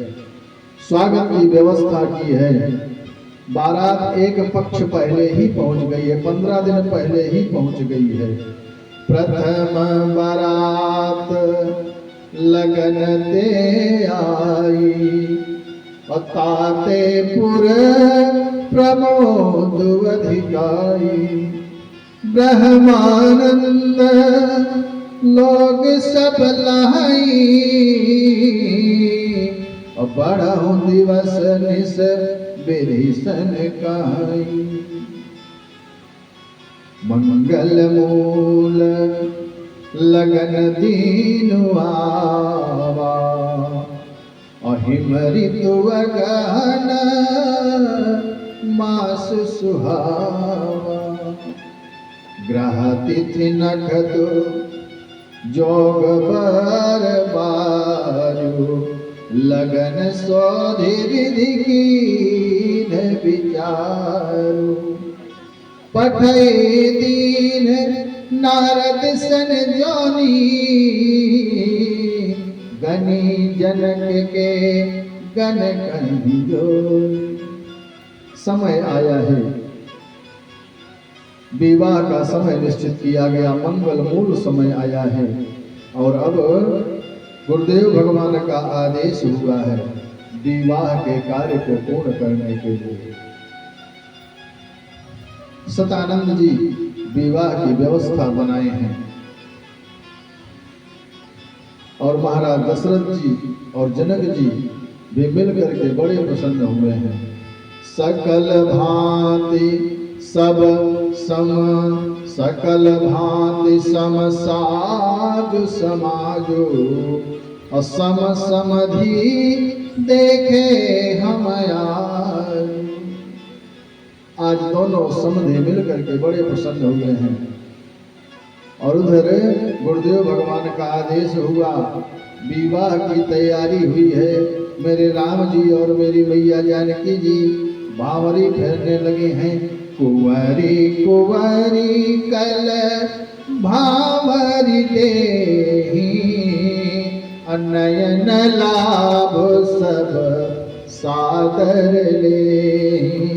स्वागत की व्यवस्था की है। बारात एक पक्ष पहले ही पहुंच गई है, 15 दिन पहले ही पहुंच गई है। प्रथम बारात लगन ते आई। ताते पुर प्रमोद अधिकाई। ब्रह्मानंद लोग सब लाई। बढ़ऊ दिवस निस बिरिसन काई। मंगल मूल लगन दीनु आवा। अहिम ऋतु गहन मास सुहावा। ग्रह तिथि नखतु जोग बर बारु। लगन सोधि विधि कीन विचारु। पठै दीन नारद सन जोनी। गनी जनक के गन कंजो। समय आया है, विवाह का समय निश्चित किया गया, मंगल मूल समय आया है। और अब गुरुदेव भगवान का आदेश हुआ है विवाह के कार्य को पूर्ण करने के लिए। सतानंद जी विवाह की व्यवस्था बनाए हैं और महाराज दशरथ जी और जनक जी भी मिलकर के बड़े प्रसन्न हुए हैं। सकल भांति सब सम सकल भांति सम साधु समाजो। असम समधि देखे हम आज दोनों समधि मिलकर के बड़े प्रसन्न हुए हैं। और उधर गुरुदेव भगवान का आदेश हुआ, विवाह की तैयारी हुई है। मेरे राम जी और मेरी मैया जानकी जी बावरी फेरने लगे हैं। कुंवरी कुंवरी कल भावरी देहि। नयन लाभ सब सादर लेहि।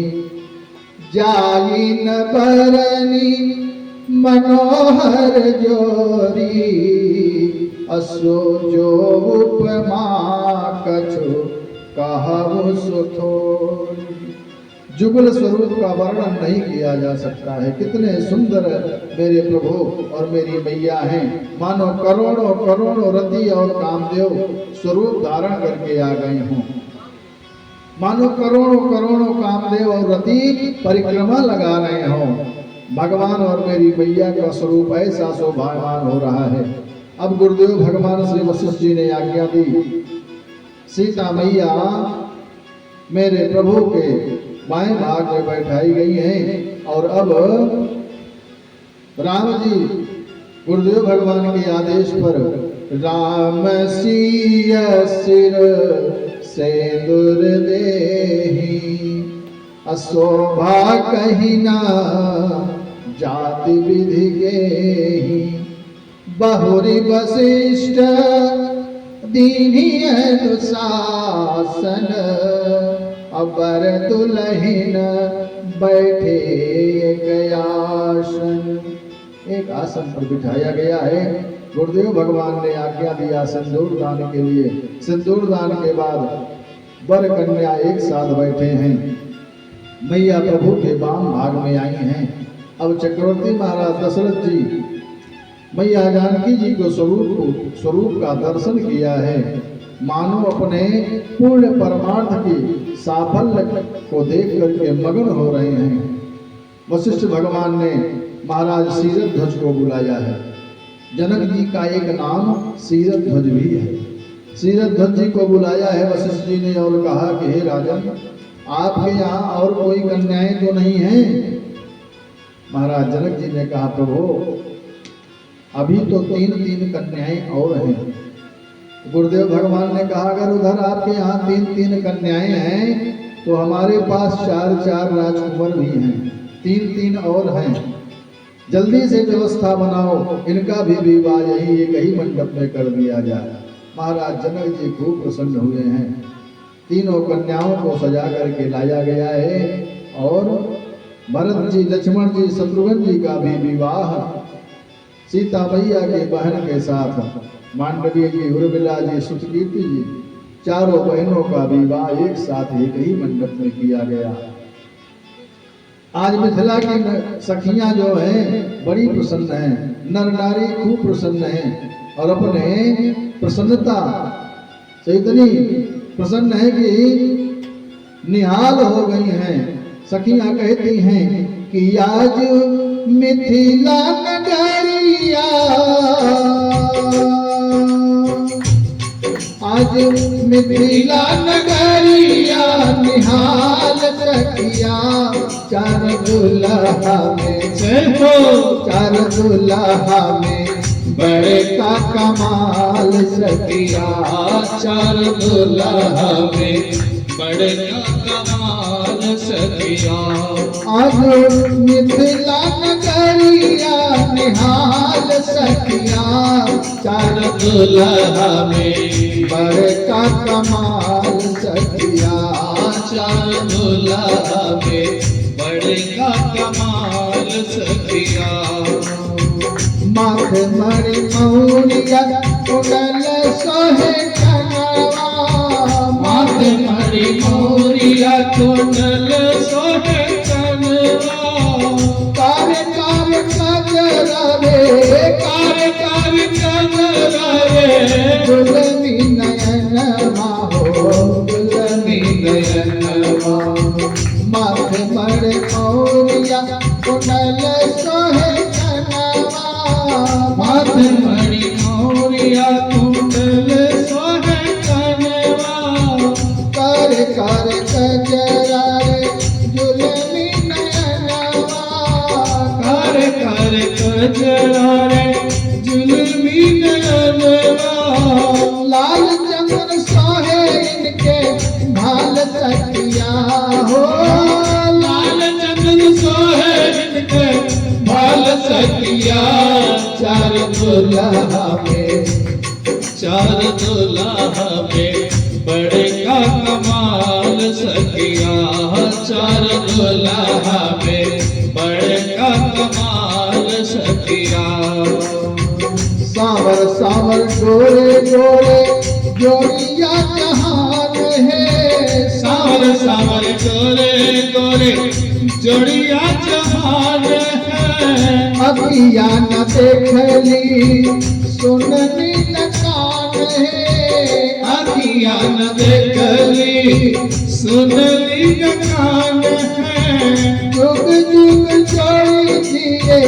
जाई न बरनी मनोहर जोरी। असो जो उपमा कछु कहु सुथोरी। जुगल स्वरूप का वर्णन नहीं किया जा सकता है। कितने सुंदर मेरे प्रभु और मेरी मैया हैं। मानो करोड़ों करोड़ों रति और कामदेव स्वरूप धारण करके आ गए हों। मानो करोड़ों करोड़ों कामदेव और रति परिक्रमा लगा रहे हों। भगवान और मेरी मैया का स्वरूप ऐसा शोभायमान हो रहा है। अब गुरुदेव भगवान श्री वशिष्ठ जी ने आज्ञा दी, सीता मैया मेरे प्रभु के बाएं भाग में बैठाई गई हैं। और अब राम जी गुरुदेव भगवान के आदेश पर राम सिया सिर सेंदूर देहि। अशोभा कहीं ना जाति विधि गेहि। बहुरी वशिष्ठ दीनी अनुशासन। अबर दुल्हन बैठे एक आसन। एक आसन पर बिठाया गया है। गुरुदेव भगवान ने आज्ञा दिया सिंदूर दान के लिए। सिंदूर दान के बाद वर कन्या एक साथ बैठे हैं। मैया प्रभु के वाम भाग में आई हैं। अब चक्रवर्ती महाराज दशरथ जी मैया जानकी जी को स्वरूप का दर्शन किया है। मानो अपने पूर्ण परमार्थ की साफल्य को देख करके मगन हो रहे हैं। वशिष्ठ भगवान ने महाराज सीरथ ध्वज को बुलाया है। जनक जी का एक नाम सीरथ ध्वज भी है। सीरथ ध्वज जी को बुलाया है वशिष्ठ जी ने और कहा कि हे राजन, आपके यहाँ और कोई कन्याएं तो नहीं हैं? महाराज जनक जी ने कहा प्रभु अभी तो 3 कन्याएं और हैं। गुरुदेव भगवान ने कहा अगर उधर आपके यहाँ 3 कन्याएं हैं तो हमारे पास 4 राजकुमार भी हैं। 3 और हैं। जल्दी से व्यवस्था बनाओ, इनका भी विवाह यही एक ही मंडप में कर दिया जाए। महाराज जनक जी खूब प्रसन्न हुए हैं। 3 कन्याओं को सजा करके लाया गया है और भरत जी, लक्ष्मण जी, शत्रुघ्न जी का भी विवाह सीता मैया की बहन के साथ मांडवी जी, उर्मिला जी, सुतकीर्ति जी, चारों बहनों का विवाह एक साथ एक ही मंडप में किया गया। आज मिथिला की सखियां जो हैं बड़ी प्रसन्न हैं, नर नारी खूब प्रसन्न हैं और अपने प्रसन्नता से इतनी प्रसन्न है कि निहाल हो गई हैं। सखियां कहती हैं कि आज मिथिला नगरिया, आज मिथिला नगरिया निहाल सखिया, चार दुल्हा में चार दुल्हा में बड़े का कमाल सखिया, चार दुल्हा में बड़े का कमाल सखिया। आज मिथिला नगरिया निहाल सखिया, चार दुल्हा में बड़े का कमाल सखिया, चार दुल्हा में बड़े का कमाल सखिया। माथे मणि मौरिया कुंडल सोहे कनवा, माथे मणि मौरिया कुंडल सोहे कनवा, कार कार कजरा रे, कार कार कजरा रे, दुल्हनी नयन माहो, दुल्हनी नयन माहो। माथे मणि मौरिया कुंडल सोहे कनवा, माथे मणि मौरिया कुंडल सोहे कनवा, कार कार कजरा रे, दुल्हनी नयनवा, कार कार कजरा रे, जुल्मी नयनवा। लाल चंदन सोहे इनके भाल सखिया हो, लाल चंदन सोहे इनके भाल सखिया, चार दुल्हा में चार दुल्हा में बड़े का कमाल सखिया, चार दुल्हा में बड़े का कमाल सखिया। सावर सावर गोरे गोरे जोड़िया जहान है, सावर सावर गोरे गोरे जोड़िया जहान है, अखिया न देखली सुननी न कान है, अखिया न देखली सुनली न कान है, जुग जुग जोड़ी जिए,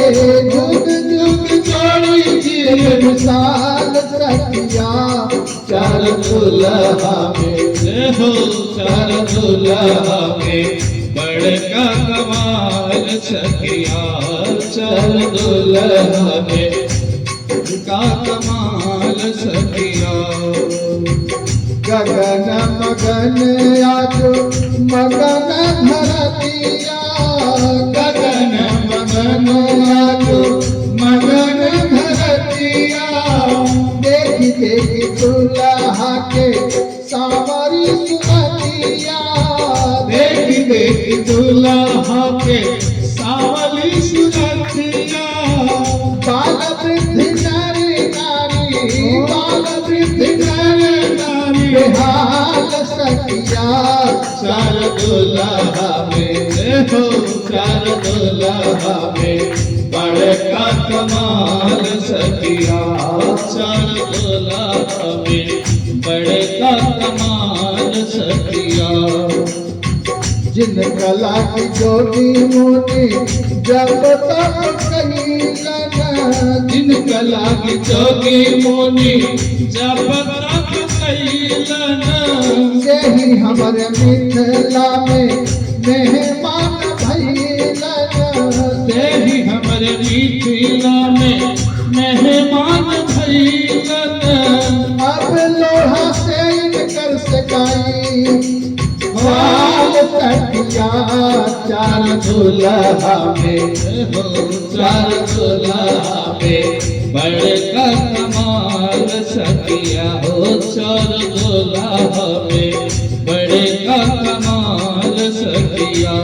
जुग जुग जोड़ी जिए मिसाल सखिया, चार दुल्हा में हो, चार दुल्हा में बड़े का कमाल सखिया, चार दुल्हा में का कमाल सखिया। गगन मगन आज मगन धरतिया, गगन मगन आज मगन धरतिया, देखी देखी दुल्हा के सावरी सुरतिया, देखी देखी दुल्हा के सावली सुरतिया, बाल वृद्धि नारी नारी, बाल वृद्धि नारी बेहाल सखिया, चार दुल्हा में हो, चार दुल्हा में बड़े का कमाल सखिया, चार दुल्हा में बड़े का कमाल सखिया। जिन कला की जोड़ी मोटी जब तक कहीलन, जिन कला की जोगी मोनी जब तक कैलन, से ही हमारे मिथिला में मेहमान भैलन, से ही हमारे मिथिला में मेहमान भैलन। अब लोहा से इनकर सगाई हाल सखिया, चार दुल्हा में हो, चार दुल्हा में बड़े का कमाल सखिया, हो चार दुल्हा में बड़े का कमाल सखिया।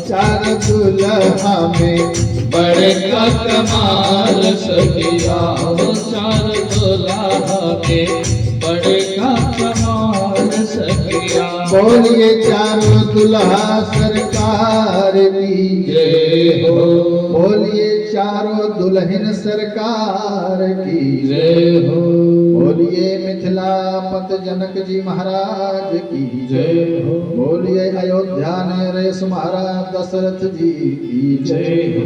चार दुल्हा में बड़का कमाल सखिया हो चार दुल्हा के बड़का कमाल सखिया। बोलिए चारों दुल्हा सरकार की जय हो, बोलिए चारों दुल्हन सरकार की जय हो, बोलिए मिथिला पत जनक जी महाराज की जय हो, बोलिए अयोध्या नरेश महाराज दशरथ जी की जय हो।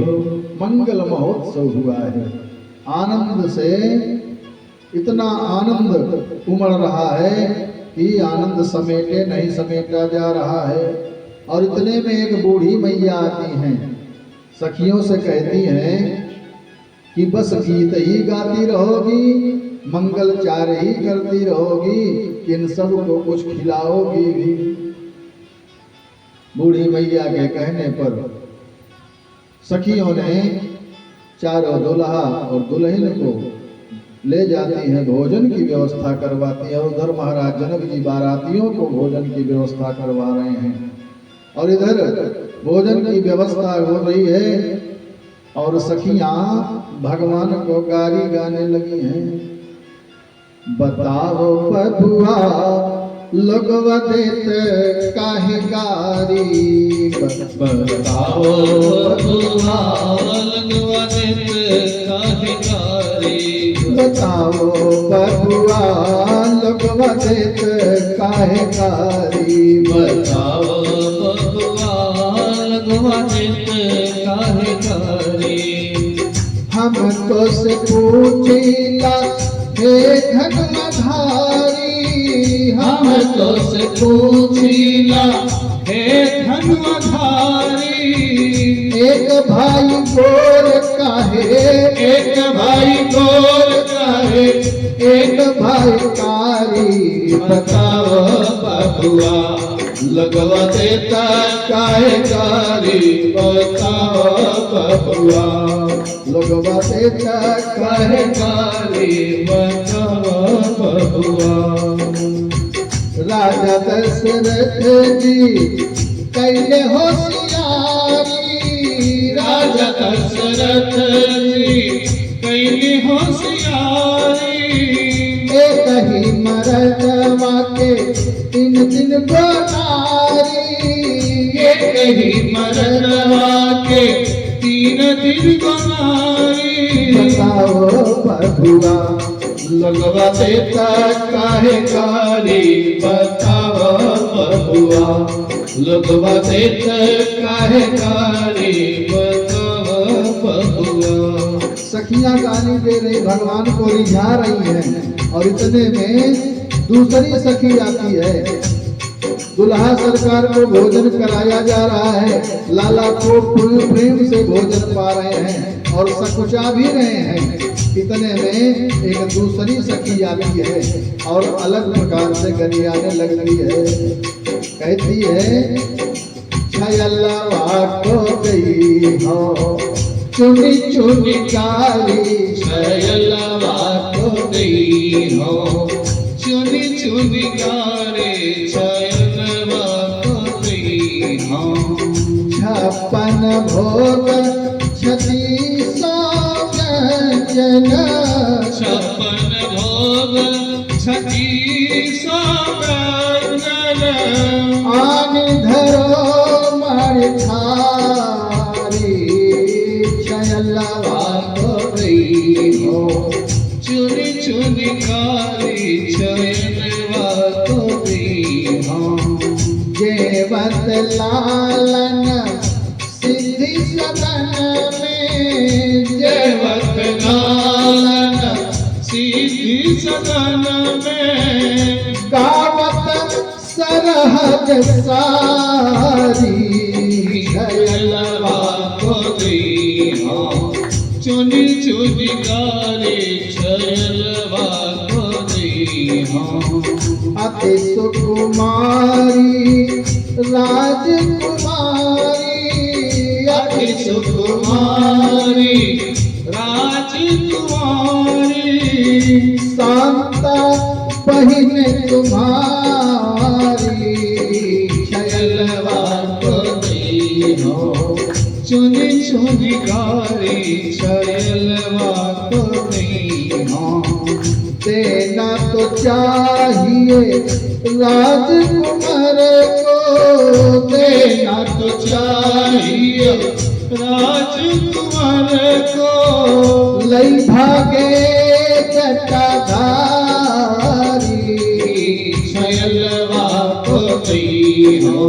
मंगल महोत्सव हुआ है। आनंद से इतना आनंद उमड़ रहा है कि आनंद समेटे नहीं समेटा जा रहा है। और इतने में एक बूढ़ी मैया आती हैं, सखियों से कहती हैं कि बस गीत ही गाती रहोगी, मंगलचार ही करती रहोगी, इन सब को कुछ खिलाओगी भी। बूढ़ी मैया के कहने पर सखियों ने चारों दुल्हा और दुल्हन को ले जाती हैं, भोजन की व्यवस्था करवाती है। और उधर महाराज जनक जी बारातियों को भोजन की व्यवस्था करवा रहे हैं और इधर भोजन की व्यवस्था हो रही है और सखियां भगवान को गारी गाने लगी हैं। बताओ बबुआ लोगवा देत काहे गारी, बताओ बबुआ लगवा देत काहे गारी, बताओ बबुआ लोगवा देत काहे गारी, बताओ बबुआ लगवा देत काहे गारी। हम तो से पूछिला हे धर्मधारी, हम तो से पूछिला हे धर्मधारी, एक भाई गोर काहे, एक भाई गोर काहे, एक भाई कारी, बताओ बबुआ लगवा देता काहे गारी, बताओ बबुआ लोगवा देता काहे गारी, बताओ बबुआ। राजा दशरथ जी कैले होशियारी, राजा दशरथ जी कैली होशियारी, एक ही मरदवा के तीन दिन गोनारी, एक ही मरदवा के तीन दिन बनारी, बताओ बबुआ लगवा देता काहे गारी, बताओ बबुआ लगवा देता काहे गारी, बताओ बबुआ। सखियां गाली दे रही, भगवान को रिझा रही हैं और इतने में दूसरी सखी आती है। दुल्हा सरकार को भोजन कराया जा रहा है, लाला को फुल प्रेम से भोजन पा रहे हैं और सकुचा भी रहे हैं। इतने में एक दूसरी सखी आती है और अलग प्रकार से गरियाने लगती है। कहती है छयलवा को गई हो चुनी चुनी गाली, छयलवा को गई हो चुनी चुनी गारे, छयलवा को गई हो। छप्पन भोग छती जन, छप्पन भोग छठी सौगंधन, आन धरो मार थारी, छयलवा को गई हो चुनी चुनी गारी, छयलवा को गई हो। जेवत लालन सिद्धि सदन में, जेवत लालन सीधी सदन में, गावत सरहद सारी, छयलवा को गई हो चुनी चुनी गारी, छयलवा को गई हो। अति सुकुमारी राजकुमारी, अति सुकुमारी राजकुमारी, शांता बहिन तुम्हारी, छयलवा को गई हो चुनी गारी छयलवा को दी हाँ देना तो चाहिए राजकुमार को, देना तो चाहिए राजकुमार को लई भागे जटाधारी, छयलवा को दी हो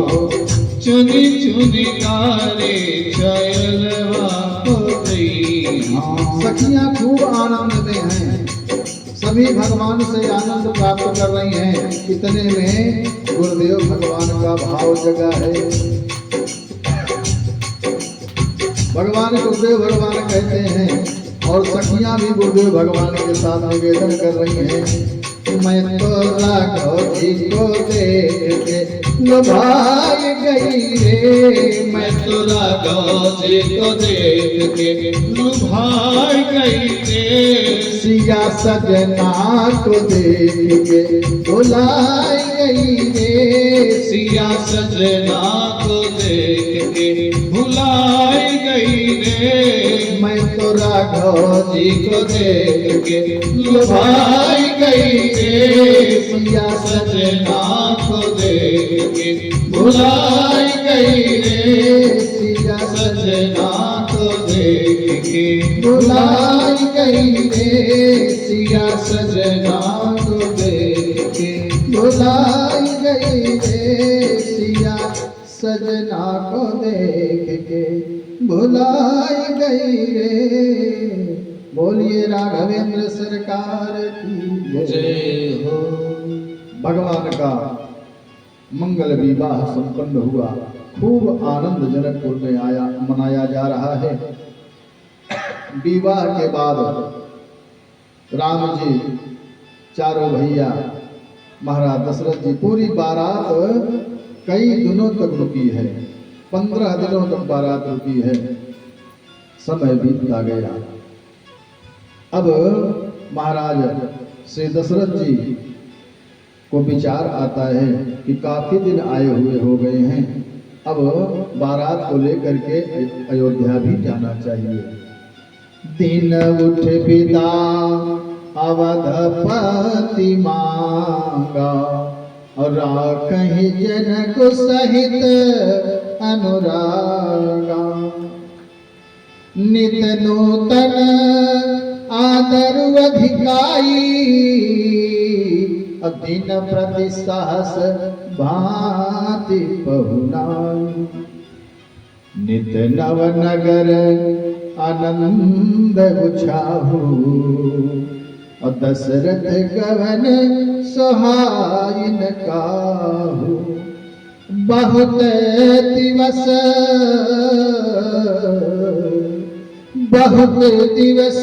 चुनी चुनी गारे छयलवा को दी हाँ सखियां खूब आनंद में हैं, सभी भगवान से आनंद प्राप्त कर रही हैं। इतने में गुरुदेव भगवान का भाव जगा है। भगवान गुरुदेव भगवान कहते हैं और सखियां भी गुरुदेव भगवान के साथ निवेदन कर रही हैं। मैं तो राघव जी को देख के लुभाई गई रे, मैं तो राघव जी को देख के लुभाई गई रे सिया सजना को देख के भुलाई गई रे, सिया सजना को देख के भुलाई गई रे मैं तो राघव जी को देख के लुभाई गई रे सिया सजना को देख के भुलाई गई रे सिया सजना को देख के भुलाई गई रे, सिया सजना को देख के भुलाई गई रे सिया सजना को देख के भुलाई गई रे। बोलिए राघवेंद्र सरकार की जय हो भगवान का मंगल विवाह संपन्न हुआ। खूब आनंद जनकपुर में आया मनाया जा रहा है। विवाह के बाद राम जी चारों भैया महाराज दशरथ जी पूरी बारात कई दिनों तक रुकी है, 15 दिनों तक बारात रुकी है। समय बीतता गया। अब महाराज श्री दशरथ जी को विचार आता है कि काफी दिन आए हुए हो गए हैं, अब बारात को लेकर के अयोध्या भी जाना चाहिए। दिन उठ विदा अवधपति मांगा और कहीं जनक सहित अनुरागा। नित नूतन आदर अधिकाई दिन प्रति सहस भांति पहुनाई। नित नव नगर आनंद उछाहु और दशरथ गवन सहायन काहू। बहुत दिवस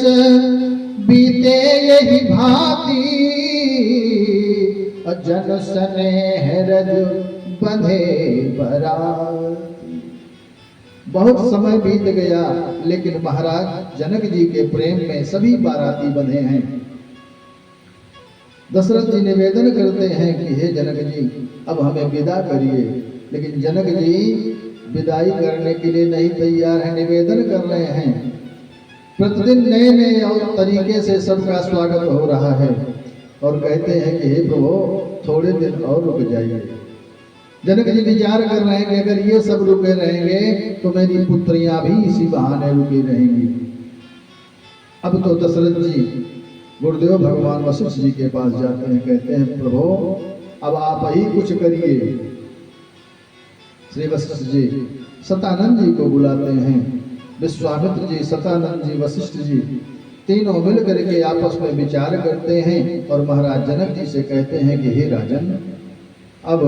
बीते यही भांति और जन स्नेह रज बंधे बराती। बहुत समय बीत गया लेकिन महाराज जनक जी के प्रेम में सभी बाराती बंधे हैं। दशरथ जी निवेदन करते हैं कि हे जनक जी अब हमें विदा करिए, लेकिन जनक जी विदाई करने के लिए नहीं तैयार हैं, निवेदन कर रहे हैं। प्रतिदिन नए नए और तरीके से सबका स्वागत हो रहा है और कहते हैं कि हे प्रभु थोड़े दिन और रुक जाइए। जनक जी विचार कर रहे हैं कि अगर ये सब रुके रहेंगे तो मेरी पुत्रियां भी इसी बहाने रुकी रहेंगी। अब तो दशरथ जी गुरुदेव भगवान वशिष्ठ जी के पास जाते हैं, कहते हैं प्रभु अब आप ही कुछ करिए। श्री वशिष्ठ जी सतानंद जी को बुलाते हैं। विश्वामित्र जी, सतानंद जी, वशिष्ठ जी तीनों मिल करके आपस में विचार करते हैं और महाराज जनक जी से कहते हैं कि हे राजन अब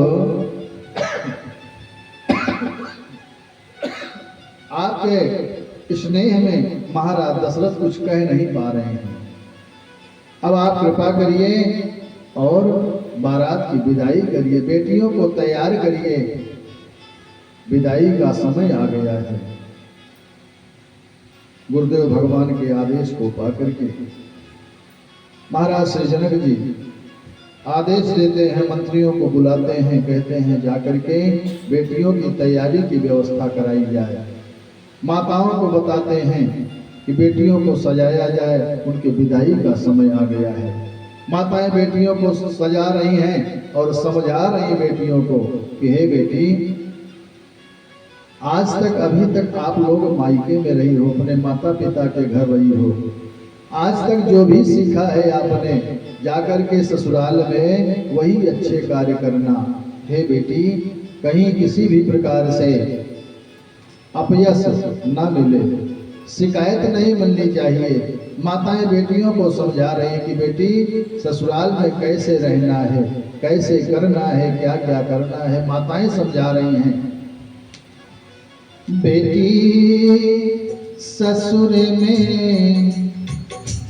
आपके स्नेह में महाराज दशरथ कुछ कह नहीं पा रहे हैं, अब आप कृपा करिए और बारात की विदाई करिए, बेटियों को तैयार करिए, विदाई का समय आ गया है। गुरुदेव भगवान के आदेश को पाकर के महाराज श्री जनक जी आदेश देते हैं, मंत्रियों को बुलाते हैं, कहते हैं जाकर के बेटियों की तैयारी की व्यवस्था कराई जाए। माताओं को बताते हैं कि बेटियों को सजाया जाए, उनके विदाई का समय आ गया है। माताएं बेटियों को सजा रही हैं और समझा रही हैं बेटियों को कि हे बेटी, आज तक अभी तक आप लोग मायके में रही हो, अपने माता पिता के घर रही हो। आज तक जो भी सीखा है आपने, जाकर के ससुराल में वही अच्छे कार्य करना। हे बेटी, कहीं किसी भी प्रकार से अपयश न मिले, शिकायत नहीं मिलनी चाहिए। माताएं बेटियों को समझा रही हैं कि बेटी, ससुराल में कैसे रहना है, कैसे करना है, क्या क्या करना है, माताएं समझा रही हैं। बेटी ससुर में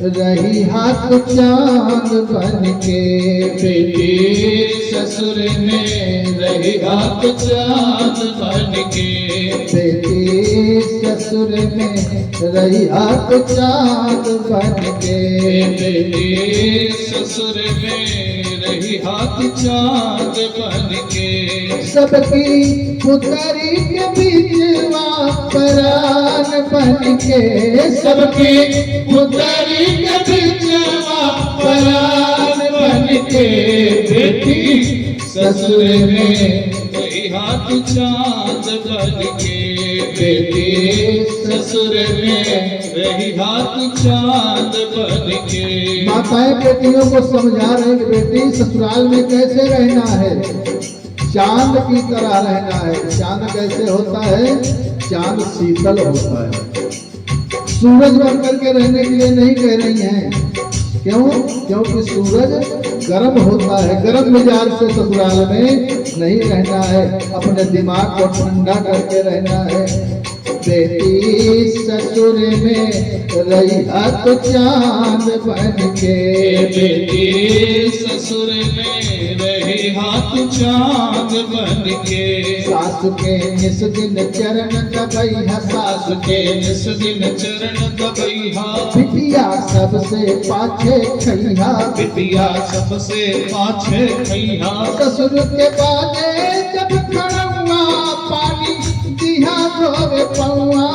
रही हाथ चांद बन के, बेटी ससुर में रही हाथ चांद बन के, बेटी ससुर में रही हाथ चांद बन के, बेटी ससुर में रही हाथ चांद बन के, सबकी पुतरी के बीचवा परान बन के, सबकी पुतरी के बीचवा परान बन के, बेटी ससुर में रही हाथ चांद बन के, बेटी ससुर में रही हाथ चांद बन के। माताएं बेटियों को समझा रहे कि बेटी, ससुराल में कैसे रहना है, चांद की तरह रहना है। चांद कैसे होता है? चांद शीतल होता है। सूरज बन करके रहने के लिए नहीं कह रही हैं। क्यों? क्योंकि सूरज गर्म होता है, गर्म मिजाज से ससुराल में नहीं रहना है, अपने दिमाग को ठंडा करके रहना है। बेटी ससुर में रही हाथ चांद बन के, बेटी ससुर में रही हाथ चांद बन के, सासु के निस दिन चरण दबैहा, सासु के निस दिन चरण दबैहा, बिटिया सबसे पाछे खैहा, बिटिया सबसे पाछे खैहा, ससुर के बाजे जब खड़ुआ, पानी दिहा धोवे पौआ,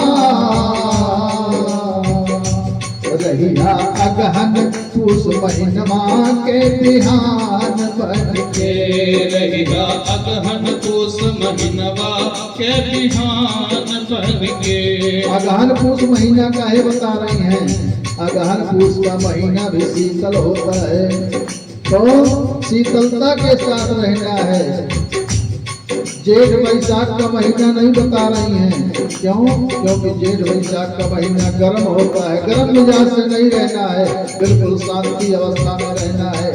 रहिया अगहन पूस महीनमा के बिहान बन के, रहिया अगहन पूस महीनवा के बिहान बन के। अगहन पूस महीना का है बता रही हैं। अगहन पूस का महीना भी शीतल होता है, तो शीतलता के साथ रहना है। जेठ वैशाख का महीना नहीं बता रही हैं। क्यों? क्योंकि जेठ वैशाख का महीना गर्म होता है, गर्म मिजाज से नहीं रहना है, बिल्कुल शांति अवस्था में रहना है।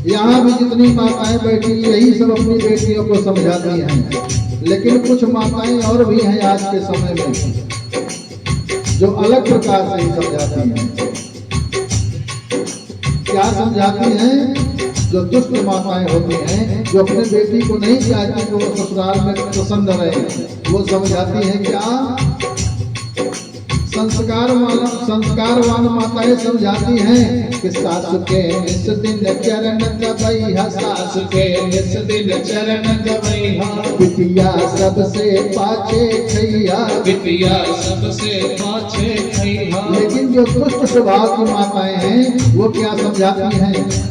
यहाँ भी जितनी माताएं बैठी यही सब अपनी बेटियों को समझाती हैं, लेकिन कुछ माताएं और भी हैं आज के समय में जो अलग प्रकार से ही समझाती हैं। क्या समझाती हैं? जो दुष्ट माताएं होती हैं, जो अपने बेटी को नहीं चाहती कि वो ससुराल में प्रसन्न रहे, वो समझाती हैं क्या? संस्कारवान माताएं समझाती हैं कि सासु के निस दिन चरण दबैहा, सासु के निस दिन चरण दबैहा, बिटिया सबसे पाछे खैया, बिटिया सबसे पाछे खैहा। लेकिन जो दुष्ट स्वभाव की माताएं हैं वो क्या समझाती हैं?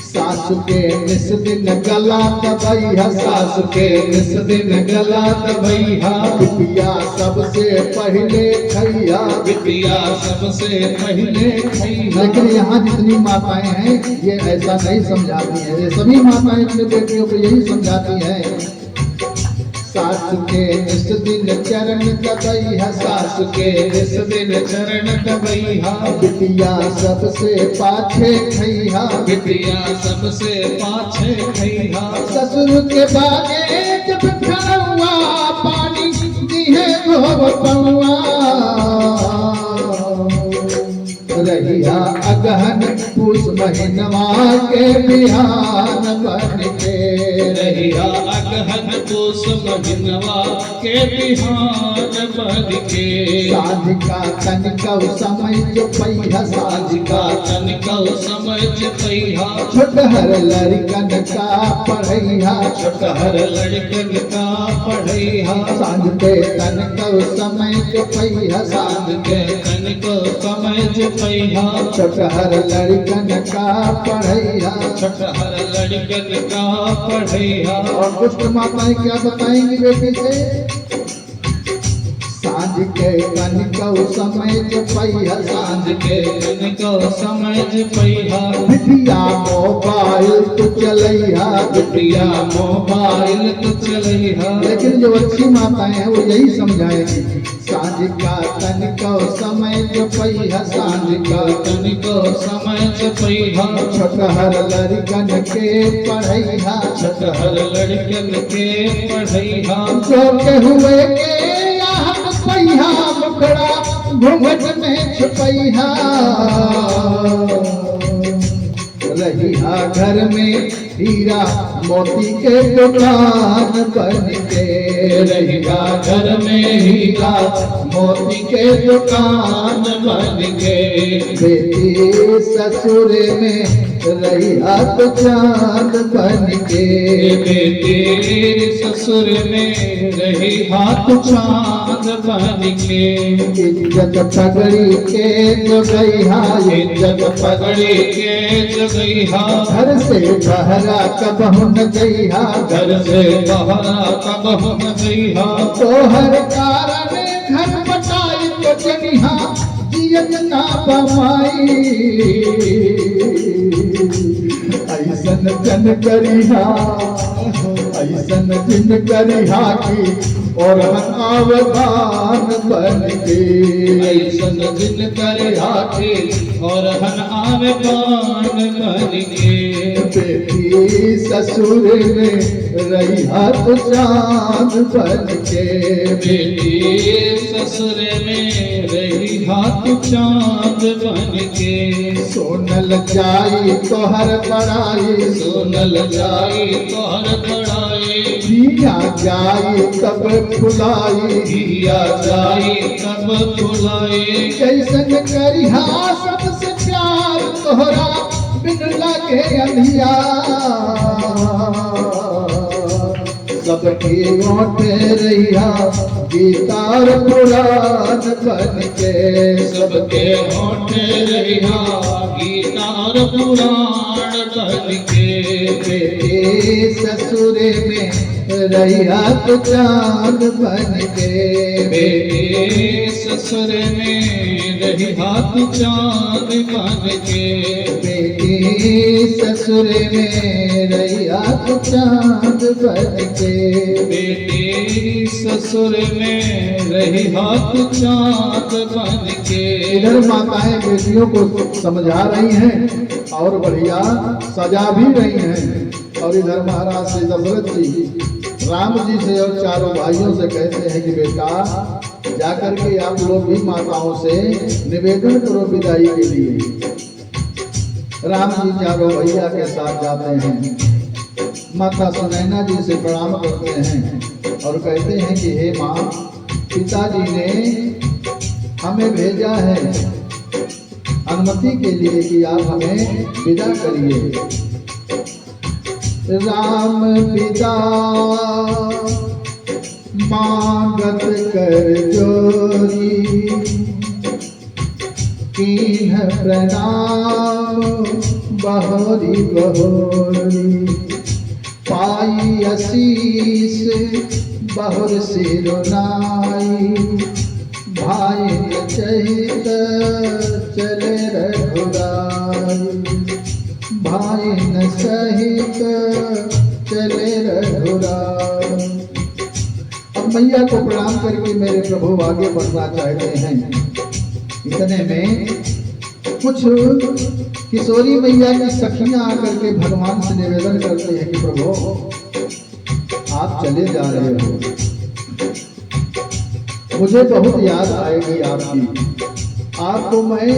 सासु के निस दिन गला दबैहा, सासु के निस दिन गला दबैहा, बिटिया सबसे पहले खैया, बिटिया सबसे पहले खैहा। लेकिन यहाँ जितनी माताएं हैं ये ऐसा नहीं समझाती हैं। ये सभी माताएं अपने बेटियों को यही समझाती हैं, सासु के निस दिन चरण दबैहा, सासु के निस दिन चरण दबैहा, बिटिया सबसे पाछे खैहा, बिटिया सबसे पाछे खैहा। ससुर के बागे जब खड़ुआ, पानी दिहे धोव पौआ, रहिया अगहन पूस महीनवा के बिहान बन के, रहिया अगहन पूस महिनवा के बिहान बन के साँझ का तनिका समय जो पहिया साँझ का तनिका समझ पैहा छोटहर लड़कन का पढ़ैया छोटहर लड़कन का पढ़ैहा साँझ पे तनिका समय जो पहिया साँझ के तनिको समझ पैहा छोटहर लड़कन का पढ़ैया। छोटहर लड़कन का पढ़ैहा और दुष्ट माताएं क्या बताएंगी बेटी से? साँझ के तनिका समय जो पहिया साँझ के तनिको समझ पैहा बिटिया मोबाइल तो चलैया बिटिया मोबाइल तो चलैहा लेकिन जो अच्छी माताएं हैं वो यही समझाएंगी साँझ का तनिका समय जो पहिया साँझ का तनिको समझ पैहा छोटहर लड़कन के पढ़ैया छोटहर लड़कन के पढ़ैहा जो के हुए के यहाँ पहिया मुखड़ा घूंघट में छुपैया रहिया घर में हीरा मोती के दुकान बन के रहिया घर में हीरा मोती के दुकान बन के बेटी ससुर में रहिया तो चांद बन के बेटी ससुर में रही हाथ चांद बन के इज्जत पगड़ी के जगैया इज्जत पगड़ी के जगैहा घर से बहरा कबहु न जइहा घर से बहरा कबहु न जइहा तोहर कारण घर बटाई तो जनिहा जियत ना बमाई ऐसन जन करिहा ऐसन जिन करिहा की और हम आवधान बन के ऐसन दिन कर हाथे और हन आवे पान बन के बेटी ससुर में रहिया तो चांद बन के बेटी ससुर में रही हाथ चांद बन के सोनल जाई तोहर बड़ाई सोनल जाई तोहर बड़ाई दिया जाई तब फुलाई दिया जाई तब फुलाई कैसन करिहा सबसे प्यार तोहरा बिन लगे अंधिया सबके ओठे रहिया गीतार पुराण बन के सबके होठे रहिया गीतार पुराण बन के बेटे ससुर में रहिया तो चांद बन के बेटे ससुर में रही हाथ चांद बन के बेटी ससुर में रहिया तो चांद बन के बेटी ससुर में रही हाथ चांद बन के इधर माताएं बेटियों को समझा रही हैं और बढ़िया सजा भी रही हैं और इधर महाराज श्री दशरथ जी राम जी से और चारों भाइयों से कहते हैं कि बेटा जाकर के आप लोग भी माताओं से निवेदन करो विदाई के लिए। राम जी चारों भैया के साथ जाते हैं, माता सुनैना जी से प्रणाम करते हैं और कहते हैं कि हे माँ, पिताजी ने हमें भेजा है अनुमति के लिए कि आप हमें विदा करिए। राम पिता मांगत कर जोरी कीन्ह प्रणाम बहोरी बहोरी पाई आशीष बहुर सिरुनाई भाई चहित चले रघुराई भाई न सहित चले रघुराई। अब मैया को प्रणाम करके मेरे प्रभु आगे बढ़ना चाहते हैं। इतने में कुछ किशोरी मैया की सखियां आकर के भगवान से निवेदन करते हैं कि प्रभु आप चले जा रहे हो, मुझे बहुत याद आएगी आपकी, आपको मैं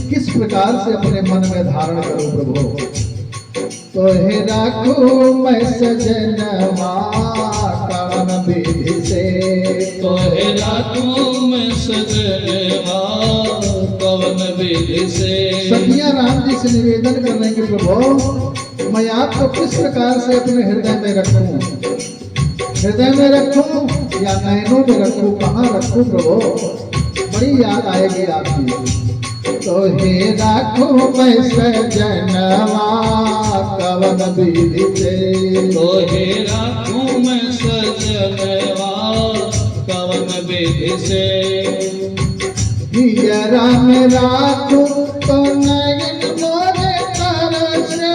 किस प्रकार से अपने मन में धारण करूं प्रभु। तोहे राखू मैं सजनवा कवन विधि से। तोहे राखूं मैं सजनवा कवन विधि से। सखिया राम जी से निवेदन करने के प्रभु मैं आपको किस प्रकार से अपने हृदय में रखूं, हृदय में रखूं या नैनों में रखूं, कहाँ रखूं प्रभु, बड़ी याद आएगी आपकी। तो हे राखो मैं सजनवा कवन विधि से। तोहे राखूं मैं सजनवा कवन विधि से। हियरा में राखूं तो नयन मोरे तरसे।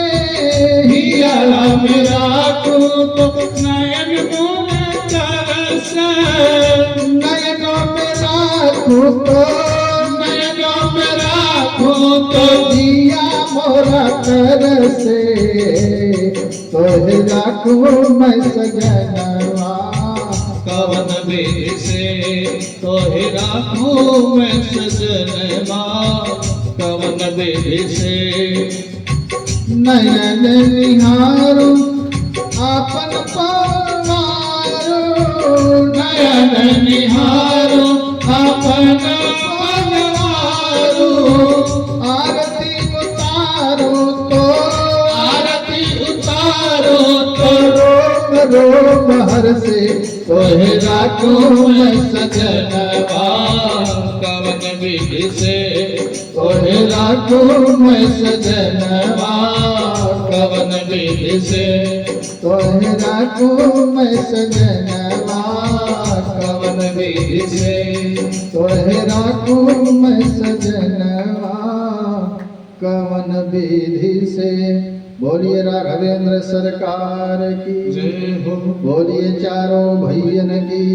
हियरा में राखूं तो नयन मोरे तरसे। नयनों में राखूं तो नयनों में राखूं तो जिया मोरा तरसे। तोहे राखूं मैं सजनवा कवन विधि से। तोहे राखूं मैं सजनवा कवन विधि से। नयन निहारो आपन पवारो। नयन निहारो अपन पनवारो। आरती उतारो तो आरती उतारो तो रोम रोम हर्षे। तोहे राखूं मैं सजनवा कवन विधि से। तोहे राखूं मैं सजनवा कवन विधि से। तोहे राखूं मैं सजनवा कवन विधि से। तोहे राखूं मैं सजनवा कवन विधि से। बोलिए राघवेंद्र सरकार की जय हो। बोलिए चारों भैयन की